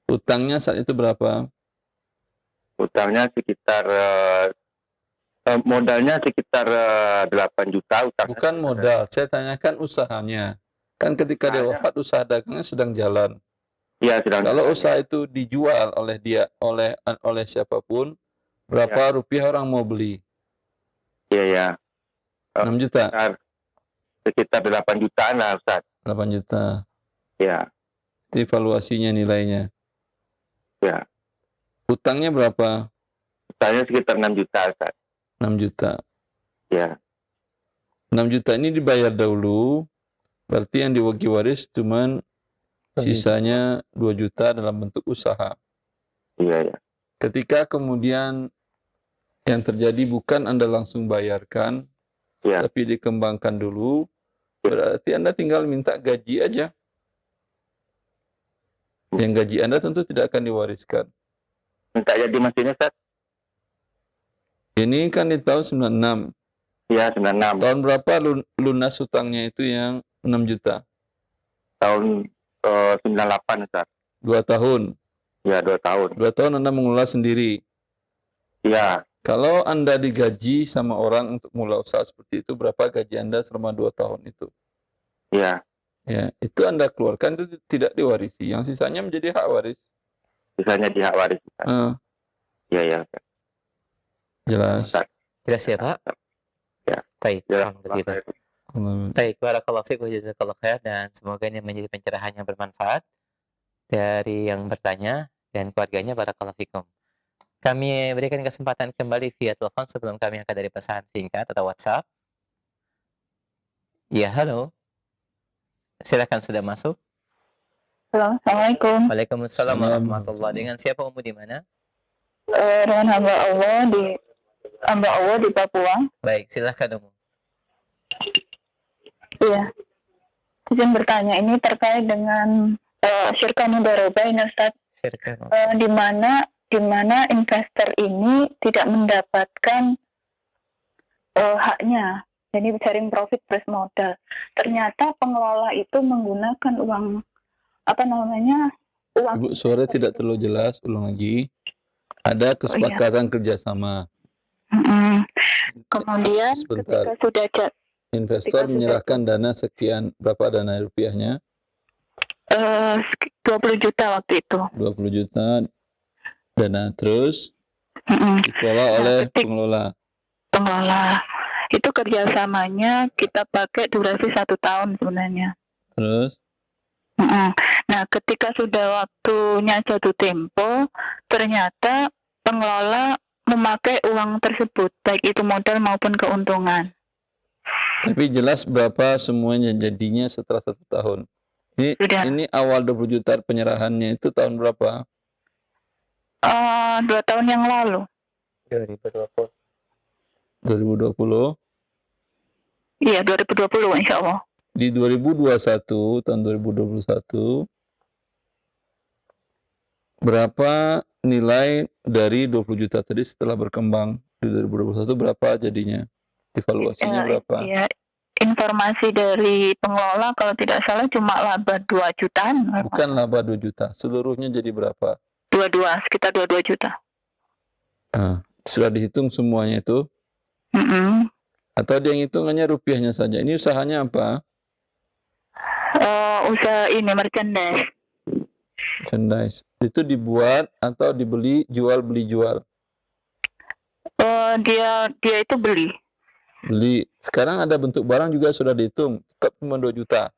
Utangnya saat itu berapa? Utangnya sekitar modalnya sekitar 8 juta. Bukan modal, saya tanyakan usahanya. Kan ketika dia wafat, usaha dagangnya sedang jalan. Iya, sedang. Kalau usaha itu dijual oleh dia, oleh siapapun, berapa rupiah orang mau beli? Iya, ya. 6 juta? Sekitar 8 jutaan lah, Ustaz. 8 juta. Iya. Evaluasinya nilainya. Ya. Utangnya berapa? Utangnya sekitar 6 juta, Ustaz. 6 juta. Ya. 6 juta ini dibayar dahulu, berarti yang diwagi waris cuman sisanya 2 juta dalam bentuk usaha. Iya, ya. Ketika kemudian yang terjadi bukan Anda langsung bayarkan, Ya. tapi dikembangkan dulu, berarti Anda tinggal minta gaji aja. Yang gaji Anda tentu tidak akan diwariskan. Minta jadi mesinnya, Ustaz? Ini kan di tahun 96. Iya, 96. Tahun berapa lunas hutangnya itu yang 6 juta? Tahun 98, Ustaz. 2 tahun. Ya, 2 tahun. 2 tahun Anda mengelola sendiri. Iya. Kalau Anda digaji sama orang untuk mulai usaha seperti itu, berapa gaji Anda selama 2 tahun itu? Iya. Ya, itu Anda keluarkan, itu tidak diwarisi. Yang sisanya menjadi hak waris. Sisanya di hak waris, Ustaz. Iya, ya. Jelas. Ustaz. Jelas ya, Pak? Ya. Baik, Ya. alhamdulillah. Baik, barakallahu fikum jazakallahu khair, dan semoga ini menjadi pencerahan yang bermanfaat dari yang bertanya dan keluarganya. Barakallahu fikum. Kami berikan kesempatan kembali via telepon sebelum kami angkat dari pesan singkat atau WhatsApp. Ya, halo. Silakan, sudah masuk. Halo, Assalamualaikum. Waalaikumsalam warahmatullahi. Dengan siapa, Umu, di mana? Dengan hamba Allah di Papua. Baik, silakan, Umu. Iya. Izin bertanya, ini terkait dengan syirkah mudharabah ini, Ustaz. Di mana investor ini tidak mendapatkan haknya. Jadi sharing profit plus modal. Ternyata pengelola itu menggunakan uang uang. Ibu, suara tidak terlalu jelas, ulang lagi. Ada kesepakatan kerjasama. Kemudian Sebentar. ketika sudah Investor menyerahkan dana sekian, berapa dana rupiahnya? 20 juta waktu itu. 20 juta dana, terus dikelola oleh pengelola. Itu kerjasamanya kita pakai durasi 1 tahun sebenarnya. Terus? Nah, ketika sudah waktunya jatuh tempo, ternyata pengelola memakai uang tersebut, baik itu modal maupun keuntungan. Tapi jelas berapa semuanya jadinya setelah 1 tahun. Ini awal 20 juta penyerahannya itu tahun berapa? 2 tahun yang lalu. 2020? Iya, 2020 insya Allah. Di 2021, tahun 2021, berapa nilai dari 20 juta tadi setelah berkembang? Di 2021 berapa jadinya? Evaluasinya berapa? Iya, informasi dari pengelola kalau tidak salah cuma laba 2 jutaan. Bukan laba 2 juta, seluruhnya jadi berapa? 22, sekitar 22 juta. Sudah dihitung semuanya itu? Atau dia hitungannya rupiahnya saja? Ini usahanya apa? Usaha ini merchandise. Merchandise. Itu dibuat atau dibeli, jual, beli, jual? Dia itu beli. Beli. Sekarang ada bentuk barang juga sudah dihitung, tetap cuma 2 juta.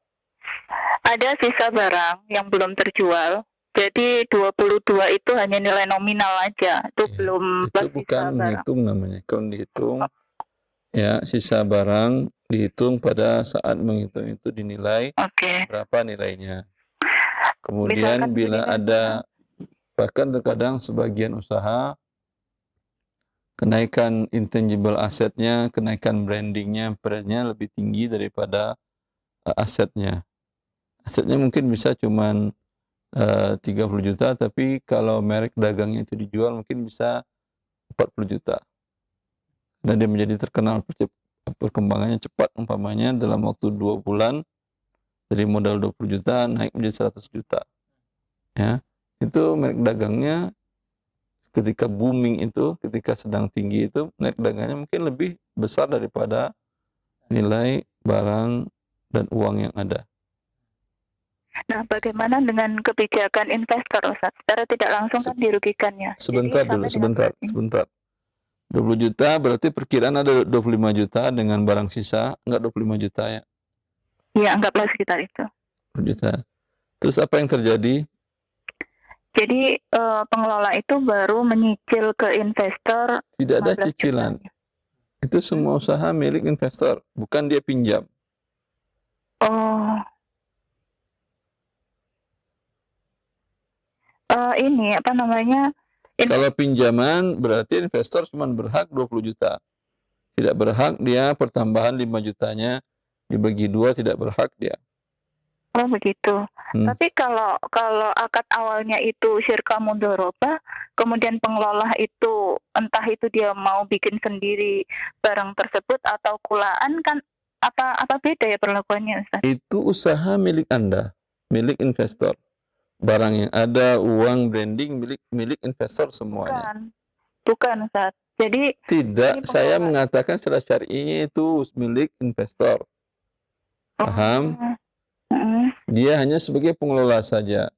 Ada sisa barang yang belum terjual. Jadi 22 itu hanya nilai nominal aja. Itu belum itu bukan menghitung namanya. Kalau dihitung, ya sisa barang dihitung pada saat menghitung itu dinilai berapa nilainya. Kemudian misalkan bila ada, bahkan terkadang sebagian usaha kenaikan intangible asetnya, kenaikan brandingnya, brandnya lebih tinggi daripada asetnya. Asetnya mungkin bisa cuman 30 juta, tapi kalau merek dagangnya itu dijual mungkin bisa 40 juta. Dan dia menjadi terkenal, perkembangannya cepat, umpamanya dalam waktu 2 bulan dari modal 20 juta naik menjadi 100 juta. Ya, itu merek dagangnya ketika booming itu, ketika sedang tinggi itu, merek dagangnya mungkin lebih besar daripada nilai barang dan uang yang ada. Nah, bagaimana dengan kebijakan investor, Ustaz? Secara tidak langsung kan dirugikannya. Sebentar dulu, sebentar. 20 juta berarti perkiraan ada 25 juta dengan barang sisa, enggak 25 juta ya? Iya, anggaplah sekitar itu. 20 juta. Terus apa yang terjadi? Jadi pengelola itu baru menyicil ke investor. Tidak ada 15 cicilan. juta. Itu semua usaha milik investor, bukan dia pinjam. Oh. Ini apa namanya? Kalau pinjaman berarti investor cuma berhak 20 juta. Tidak berhak dia pertambahan 5 jutanya dibagi 2, tidak berhak dia. Oh begitu. Tapi kalau akad awalnya itu syirka mudharabah, kemudian pengelola itu entah itu dia mau bikin sendiri barang tersebut atau kulaan, kan apa beda ya perlakuannya, Ustaz? Itu usaha milik Anda, milik investor. Barang yang ada, uang, branding milik investor semuanya. Bukan Ustaz. Jadi tidak, saya mengatakan secara syar'inya itu milik investor. Paham? Dia hanya sebagai pengelola saja.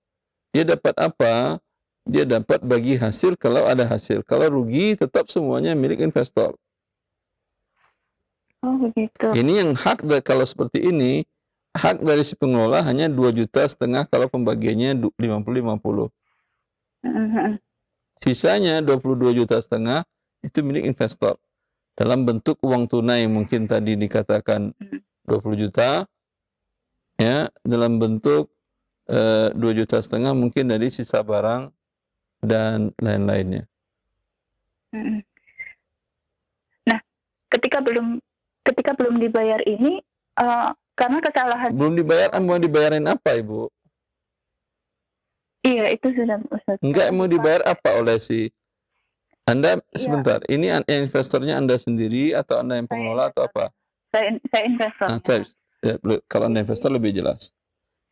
Dia dapat apa? Dia dapat bagi hasil kalau ada hasil. Kalau rugi tetap semuanya milik investor. Oh begitu. Ini yang hak kalau seperti ini, hak dari si pengelola hanya 2,5 juta kalau pembagiannya 50-50. Sisanya 22,5 juta itu milik investor. Dalam bentuk uang tunai mungkin tadi dikatakan 20 juta. Ya, dalam bentuk 2,5 juta mungkin dari sisa barang dan lain-lainnya. Nah, ketika belum dibayar ini karena kesalahan. Belum dibayar, mau dibayarin apa, Ibu? Iya, itu sudah Ustaz. Enggak, mau dibayar apa oleh si Anda? Sebentar, ini investornya Anda sendiri atau Anda yang pengelola atau apa? Saya investor. Kalau Anda investor lebih jelas.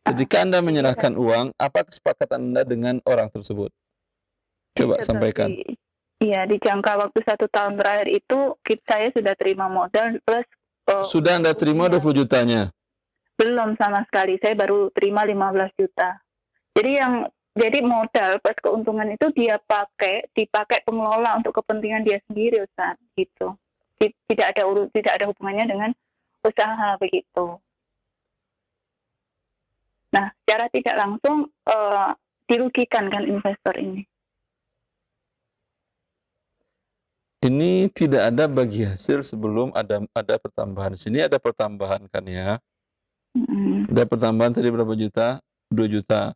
Ketika Anda menyerahkan uang, apa kesepakatan Anda dengan orang tersebut? Coba sampaikan. Iya, di jangka waktu 1 tahun terakhir itu saya sudah terima modal plus. Sudah Anda terima 20 jutanya? Belum sama sekali, saya baru terima 15 juta. Jadi modal plus keuntungan itu dipakai pengelola untuk kepentingan dia sendiri, Ustaz, gitu. Tidak ada hubungannya dengan usaha begitu. Nah, secara tidak langsung dirugikan kan investor ini. Ini tidak ada bagi hasil sebelum ada pertambahan. Sini ada pertambahan kan ya? Ada pertambahan tadi berapa juta? 2 juta.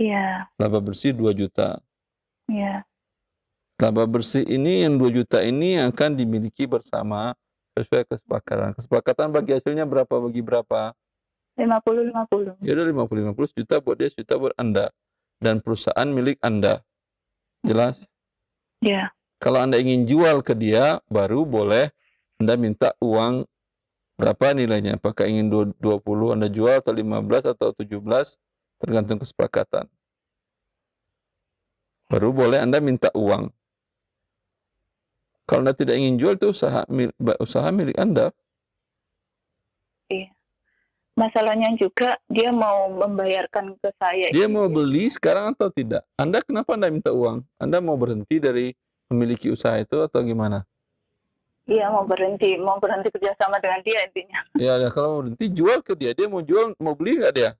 Iya. Laba bersih 2 juta. Iya. Laba bersih ini yang 2 juta ini akan dimiliki bersama sesuai kesepakatan. Kesepakatan bagi hasilnya berapa bagi berapa? 50-50. Ya udah 50-50, juta buat dia, juta buat Anda. Dan perusahaan milik Anda. Jelas? Ya. Kalau Anda ingin jual ke dia, baru boleh Anda minta uang berapa nilainya. Apakah ingin 20 Anda jual atau 15 atau 17, tergantung kesepakatan. Baru boleh Anda minta uang. Kalau Anda tidak ingin jual, itu usaha milik Anda. Iya. Masalahnya juga dia mau membayarkan ke saya. Dia mau beli sekarang atau tidak? Kenapa Anda minta uang? Anda mau berhenti dari memiliki usaha itu atau gimana? Iya, mau berhenti kerjasama dengan dia intinya. Ya, kalau mau berhenti jual ke dia. Dia mau jual, mau beli nggak dia?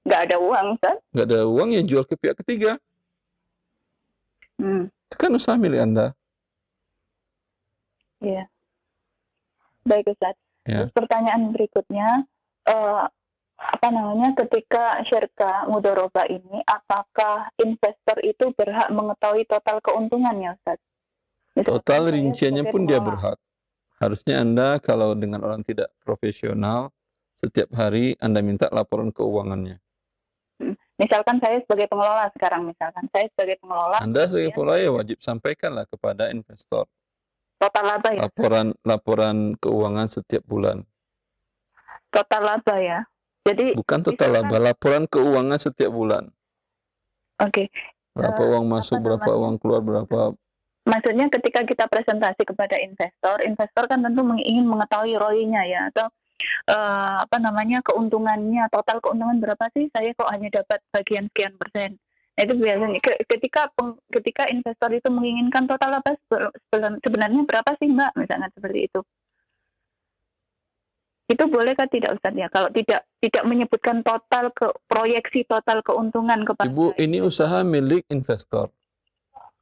Nggak ada uang, Ustaz. Nggak ada uang, ya jual ke pihak ketiga. Itu kan usaha milik Anda. Iya. Baik, Ustaz. Ya. Terus pertanyaan berikutnya, ketika syirka mudharabah ini, apakah investor itu berhak mengetahui total keuntungannya, Ustaz? Total rinciannya pun dia berhak. Harusnya Anda kalau dengan orang tidak profesional, setiap hari Anda minta laporan keuangannya. Misalkan saya sebagai pengelola sekarang, Anda sebagai pengelola ya wajib sampaikanlah kepada investor. Total laba ya? Laporan keuangan setiap bulan. Total laba ya? Jadi bukan total laba, laporan keuangan setiap bulan. Oke. Berapa uang masuk, berapa uang keluar, berapa. Maksudnya ketika kita presentasi kepada investor kan tentu ingin mengetahui ROI-nya ya, atau keuntungannya, total keuntungan berapa sih? Saya kok hanya dapat bagian sekian persen. Nah, itu biasanya ketika investor itu menginginkan total laba sebenarnya berapa sih, Mbak? Misalnya seperti itu. Itu bolehkah tidak Ustaz ya? Kalau tidak menyebutkan total proyeksi total keuntungan kepada Ibu, ini usaha milik investor.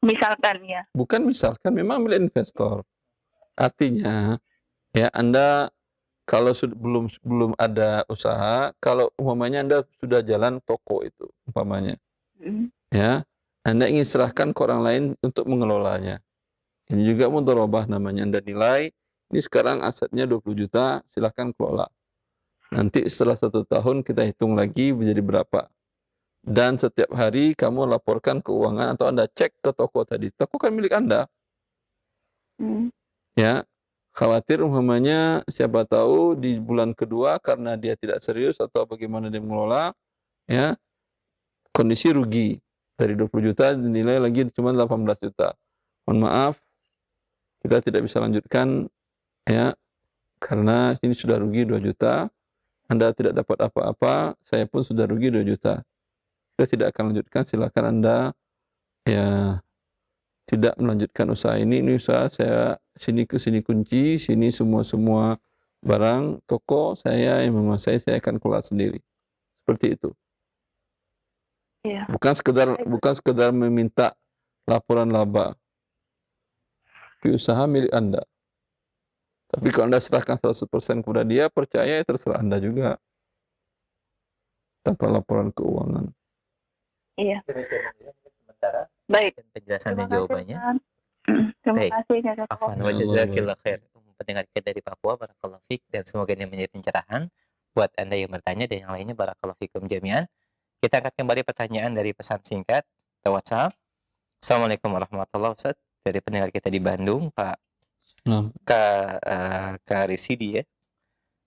misalkan ya. Bukan misalkan, memang milik investor. Artinya, ya Anda kalau belum ada usaha, kalau umpamanya Anda sudah jalan toko itu, umpamanya, ya, Anda ingin serahkan ke orang lain untuk mengelolanya. Ini juga mudharabah namanya. Anda nilai, ini sekarang asetnya 20 juta, silahkan kelola. Nanti setelah 1 tahun kita hitung lagi menjadi berapa. Dan setiap hari kamu laporkan keuangan atau Anda cek ke toko tadi. Toko kan milik Anda. Ya, khawatir umpamanya siapa tahu di bulan kedua karena dia tidak serius atau bagaimana dia mengelola, ya, kondisi rugi. Dari 20 juta dinilai lagi cuma 18 juta. Mohon maaf, kita tidak bisa lanjutkan, ya, karena ini sudah rugi 2 juta, Anda tidak dapat apa-apa, saya pun sudah rugi 2 juta. Kita tidak akan lanjutkan, silakan Anda, ya, tidak melanjutkan usaha ini usaha saya, sini ke sini kunci, sini semua barang, toko saya yang menguasai, saya akan kelola sendiri. Seperti itu. Iya. Bukan sekedar meminta laporan laba. Di usaha milik Anda. Tapi kalau Anda serahkan 100% kepada dia, percaya ya terserah Anda juga. Tanpa laporan keuangan. Iya. Sementara. Baik. Penjelasan dan jawabannya. Terima kasih. Afwan wa jazakillah khair. Pendengar kita dari Papua, barakallahu fiik, dan semoga ini menjadi pencerahan buat Anda yang bertanya dan yang lainnya, barakallahu fiikum jami'an. Kita angkat kembali pertanyaan dari pesan singkat atau WhatsApp. Assalamualaikum warahmatullahi wabarakatuh. Dari pendengar kita di Bandung, Pak Kak Risidi, ya.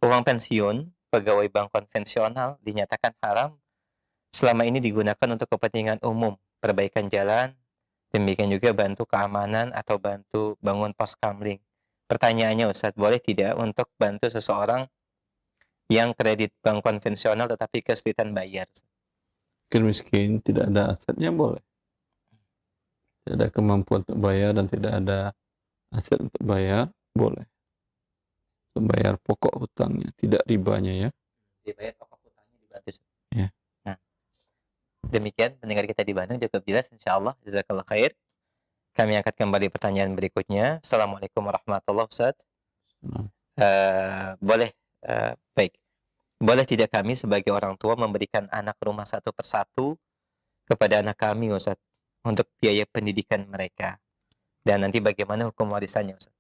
Uang pensiun pegawai bank konvensional dinyatakan haram selama ini digunakan untuk kepentingan umum, perbaikan jalan, demikian juga bantu keamanan atau bantu bangun pos kamling. Pertanyaannya Ustadz, boleh tidak untuk bantu seseorang yang kredit bank konvensional tetapi kesulitan bayar? Miskin, tidak ada asetnya boleh. Tidak ada kemampuan untuk bayar dan tidak ada aset untuk bayar, boleh. Membayar pokok hutangnya, tidak ribanya, ya. Dibayar pokok hutangnya dibantu. Ya. Nah, demikian pendengar kita di Bandung cukup jelas, insyaallah. Jazakallah khair. Kami angkat kembali pertanyaan berikutnya. Assalamualaikum warahmatullahi wabarakatuh. Baik. Boleh tidak kami sebagai orang tua memberikan anak rumah satu persatu kepada anak kami, Ustaz, untuk biaya pendidikan mereka? Dan nanti bagaimana hukum warisannya, Ustaz?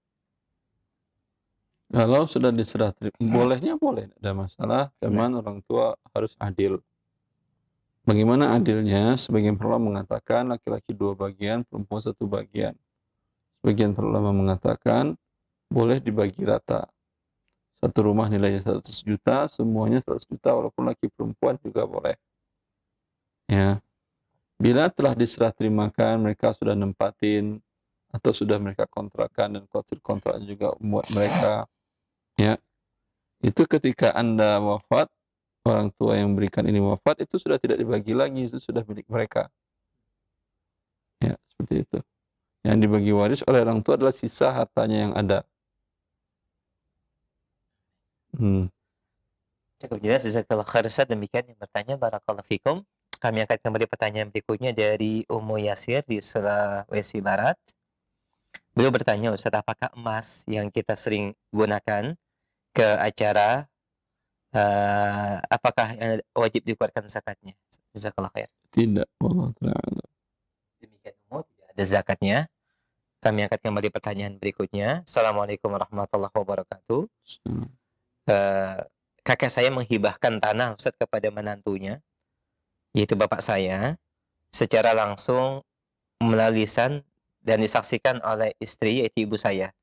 Kalau sudah diserah terima, bolehnya boleh, tidak ada masalah. Cuman orang tua harus adil. Bagaimana adilnya? Sebagian ulama mengatakan laki-laki 2 bagian, perempuan 1 bagian. Sebagian ulama mengatakan boleh dibagi rata. Satu rumah nilainya 100 juta, semuanya 100 juta, walaupun laki perempuan juga boleh. Ya. Bila telah diserah terimakan, mereka sudah nempatin, atau sudah mereka kontrakkan, dan kontrak juga membuat mereka, ya, itu ketika Anda wafat, orang tua yang memberikan ini wafat, itu sudah tidak dibagi lagi, itu sudah milik mereka. Ya, seperti itu. Yang dibagi waris oleh orang tua adalah sisa hartanya yang ada. Cukup jelas, jazakallahu khair Ustaz. Demikian yang bertanya, barakallahu fikum. Kami angkat kembali pertanyaan berikutnya dari Ummu Yasir di Sulawesi Barat. Beliau bertanya, Ustaz, apakah emas yang kita sering gunakan ke acara, apakah wajib dikeluarkan zakatnya? Jazakallahu khair. Tidak, wallahu ta'ala. Demikian umum, tidak ada zakatnya. Kami angkat kembali pertanyaan berikutnya. Assalamualaikum warahmatullahi wabarakatuh. Kakak saya menghibahkan tanah, Ustaz, kepada menantunya, yaitu bapak saya, secara langsung melalui lisan dan disaksikan oleh istri, yaitu ibu saya.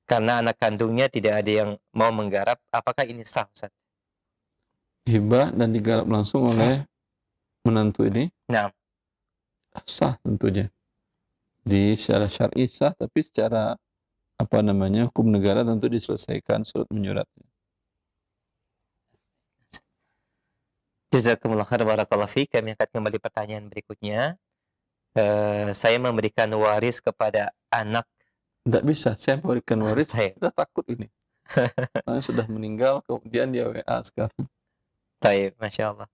Karena anak kandungnya tidak ada yang mau menggarap. Apakah ini sah, Ustaz? Hibah dan digarap langsung oleh menantu ini? Nah. Sah tentunya. Di secara syar'i sah, tapi secara hukum negara tentu diselesaikan surat menyuratnya. Jazakumullah khair, barakallahu fiik. Kami angkat kembali pertanyaan berikutnya. Saya memberikan waris kepada anak. Tidak bisa, saya memberikan waris, kita takut ini. Karena sudah meninggal, kemudian dia WA sekarang. Taib, Masya Allah.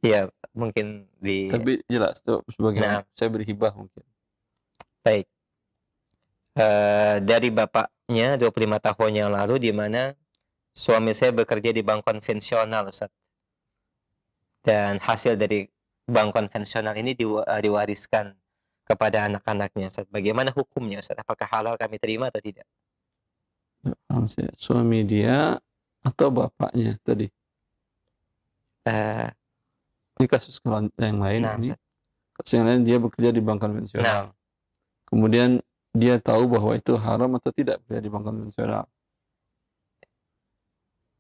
Iya, mungkin Tapi jelas, sebagaimana Nah. saya beri hibah mungkin. Baik. Dari bapaknya 25 tahun yang lalu, di mana suami saya bekerja di bank konvensional, Ustaz. Dan hasil dari bank konvensional ini diwariskan kepada anak-anaknya, Ustaz. Bagaimana hukumnya, Ustaz? Apakah halal kami terima atau tidak? Paham saya. Suami dia atau bapaknya tadi? Ini kasus yang lain. Nah, ini Ustaz. kasus yang lain, dia bekerja di bank konvensional. Kemudian dia tahu bahwa itu haram atau tidak bekerja di bank konvensional.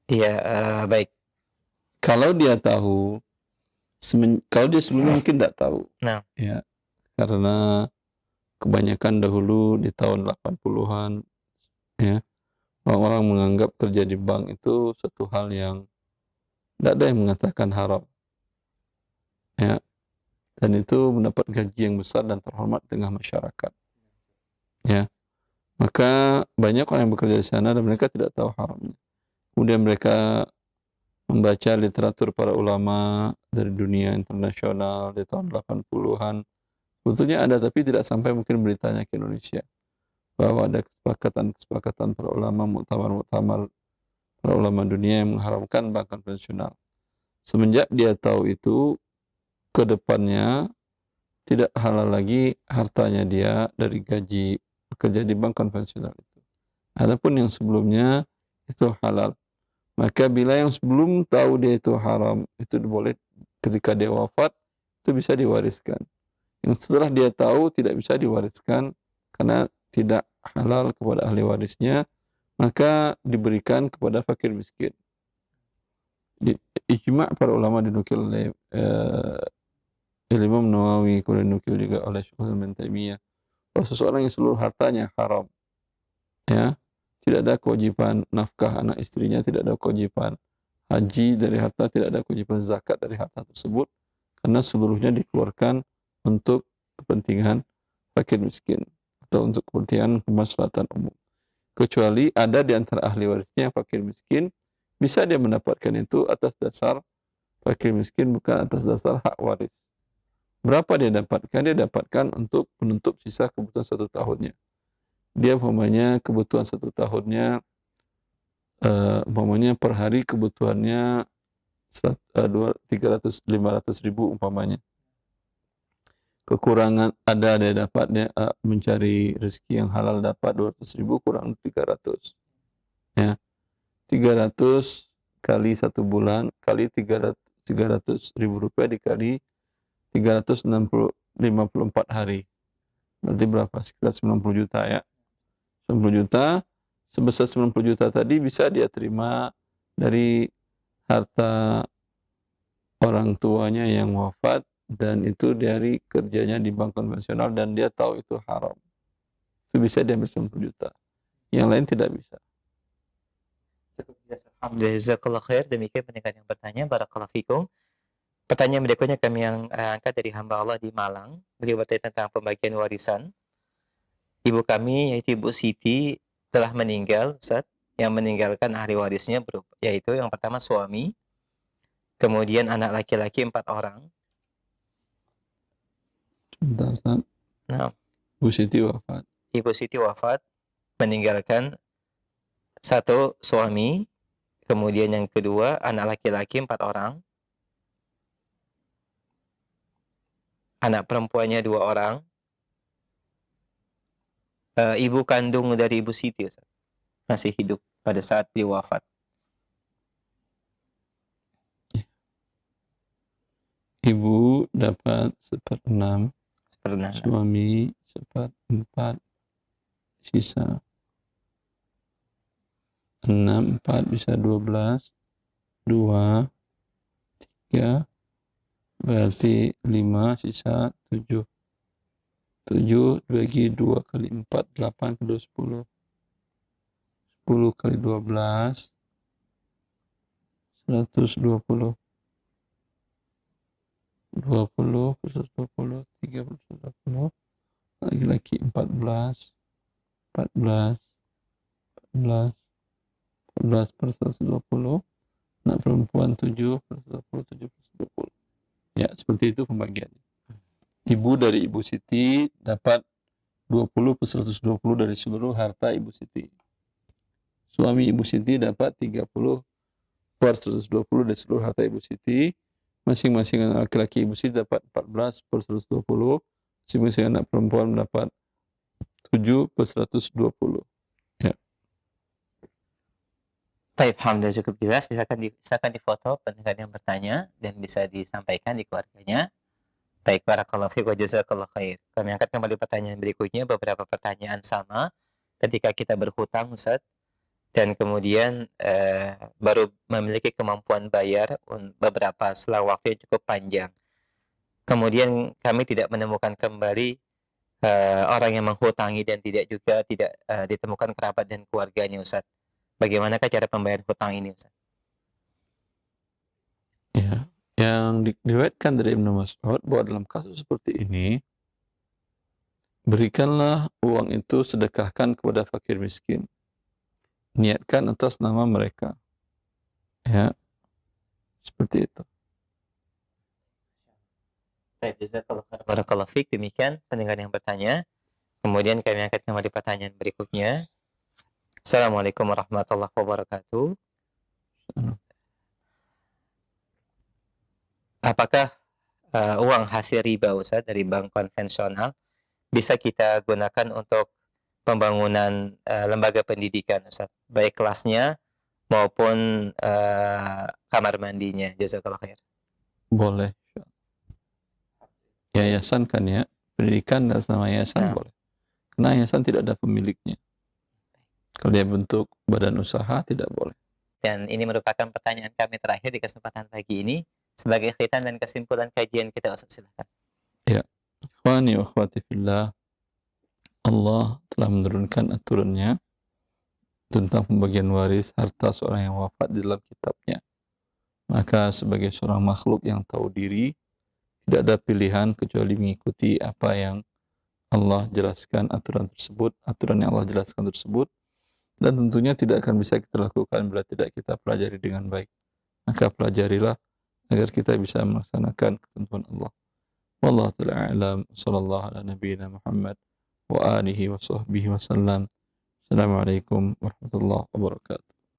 Iya, baik. Kalau dia tahu, kalau dia sebelumnya mungkin tidak tahu. Nah. Ya, karena kebanyakan dahulu di tahun 80-an, ya, orang-orang menganggap kerja di bank itu suatu hal yang tidak ada yang mengatakan haram. Ya, dan itu mendapat gaji yang besar dan terhormat di tengah masyarakat. Ya, maka banyak orang yang bekerja di sana dan mereka tidak tahu haramnya. Kemudian mereka membaca literatur para ulama dari dunia internasional di tahun 80-an. Sebetulnya ada, tapi tidak sampai mungkin beritanya ke Indonesia. Bahwa ada kesepakatan para ulama, muktamar para ulama dunia yang mengharamkan bank konvensional. Semenjak dia tahu itu, ke depannya tidak halal lagi hartanya dia dari gaji bekerja di bank konvensional itu. Adapun yang sebelumnya itu halal. Maka bila yang sebelum tahu dia itu haram, itu boleh ketika dia wafat, itu bisa diwariskan. Yang setelah dia tahu tidak bisa diwariskan karena tidak halal kepada ahli warisnya, maka diberikan kepada fakir miskin. Ijma' para ulama dinukil oleh Imam Nawawi, kemudian dinukil juga oleh Syekh Ibnu Taimiyah, bahwa seseorang yang seluruh hartanya haram, ya, tidak ada kewajiban nafkah anak istrinya, tidak ada kewajiban haji dari harta, tidak ada kewajiban zakat dari harta tersebut, karena seluruhnya dikeluarkan untuk kepentingan fakir miskin atau untuk kepentingan kemaslahatan umum. Kecuali ada di antara ahli warisnya yang fakir miskin, bisa dia mendapatkan itu atas dasar fakir miskin, bukan atas dasar hak waris. Berapa dia dapatkan? Dia dapatkan untuk menutup sisa kebutuhan 1 tahunnya. Dia umpamanya kebutuhan 1 tahunnya, umpamanya per hari kebutuhannya 300-500 ribu umpamanya. Kekurangan ada dia dapat, dia mencari rezeki yang halal dapat 200 ribu kurang 300. Ya. 300 kali 1 bulan kali 300 ribu rupiah dikali 354 hari. Berarti berapa? Sekitar 90 juta ya. 90 juta, sebesar 90 juta tadi bisa dia terima dari harta orang tuanya yang wafat, dan itu dari kerjanya di bank konvensional dan dia tahu itu haram. Itu bisa dia ambil 90 juta. Yang lain tidak bisa. Alhamdulillah, jazakallah khair. Demikian pendengar yang bertanya, barakallahu fikum. Pertanyaan berikutnya kami yang angkat dari hamba Allah di Malang. Beliau bertanya tentang pembagian warisan. Ibu kami yaitu Ibu Siti telah meninggal, Ustaz, yang meninggalkan ahli warisnya yaitu yang pertama suami, kemudian anak laki-laki 4 orang. Sebentar, Ustaz. Nah, Ibu Siti wafat. Ibu Siti wafat meninggalkan 1 suami, kemudian yang kedua anak laki-laki 4 orang. Anak perempuannya 2 orang. Ibu kandung dari Ibu Siti, Ustaz, masih hidup pada saat beliau wafat. Ibu dapat 1/6, 1/6. suami 1/4, sisa 6, 4 bisa 12, 2, 3, berarti 5, sisa 7. 7 bagi 2 kali 4, 8 kedua 10. 10 kali 12, 120. 20 plus 120, 30 plus 20, laki-laki 14, 14, 14, 14 per 120, anak perempuan 7 per 120, 7 per 120. Ya, seperti itu pembagiannya. Ibu dari Ibu Siti dapat 20 per 120 dari seluruh harta Ibu Siti. Suami Ibu Siti dapat 30 per 120 dari seluruh harta Ibu Siti. Masing-masing anak laki-laki Ibu Siti dapat 14 per 120. Masing-masing anak perempuan mendapat 7 per 120. Ya. Baik, alhamdulillah cukup jelas. Silakan difoto pendengar yang bertanya dan bisa disampaikan di keluarganya. Baik, barakallahu fiik wa jazakallahu khair. Kami angkat kembali pertanyaan berikutnya, beberapa pertanyaan sama ketika kita berhutang, Ustaz, dan kemudian baru memiliki kemampuan bayar beberapa selang waktu yang cukup panjang. Kemudian kami tidak menemukan kembali orang yang menghutangi dan tidak ditemukan kerabat dan keluarganya, Ustaz. Bagaimanakah cara pembayaran hutang ini, Ustaz? Ya. Yang diriwayatkan dari Ibnu Mas'ud bahwa dalam kasus seperti ini, berikanlah uang itu, sedekahkan kepada fakir miskin. Niatkan atas nama mereka. Ya, seperti itu. Baik, barakallahu fiik. Demikian pendengar yang bertanya. Kemudian kami angkat kembali pertanyaan berikutnya. Assalamualaikum warahmatullahi wabarakatuh. Apakah uang hasil riba, Ustaz, dari bank konvensional bisa kita gunakan untuk pembangunan lembaga pendidikan, Ustaz, baik kelasnya maupun kamar mandinya? Jazakallah khair. Boleh. Yayasan kan ya, pendidikan atas nama yayasan boleh. Karena yayasan tidak ada pemiliknya. Kalau dia bentuk badan usaha tidak boleh. Dan ini merupakan pertanyaan kami terakhir di kesempatan pagi ini. Sebagai khitam dan kesimpulan kajian kita, Ustaz, silakan. Ya, ikhwani wa akhwati fillah, Allah telah menurunkan aturannya tentang pembagian waris harta seorang yang wafat di dalam kitabnya. Maka sebagai seorang makhluk yang tahu diri, tidak ada pilihan kecuali mengikuti apa yang Allah jelaskan aturan yang Allah jelaskan tersebut, dan tentunya tidak akan bisa kita lakukan bila tidak kita pelajari dengan baik. Maka pelajarilah agar kita bisa melaksanakan ketentuan Allah. Wallahu ta'ala a'lam. Sallallahu ala nabiyyina Muhammad wa alihi wa sahbihi wa sallam. Assalamualaikum warahmatullahi wabarakatuh.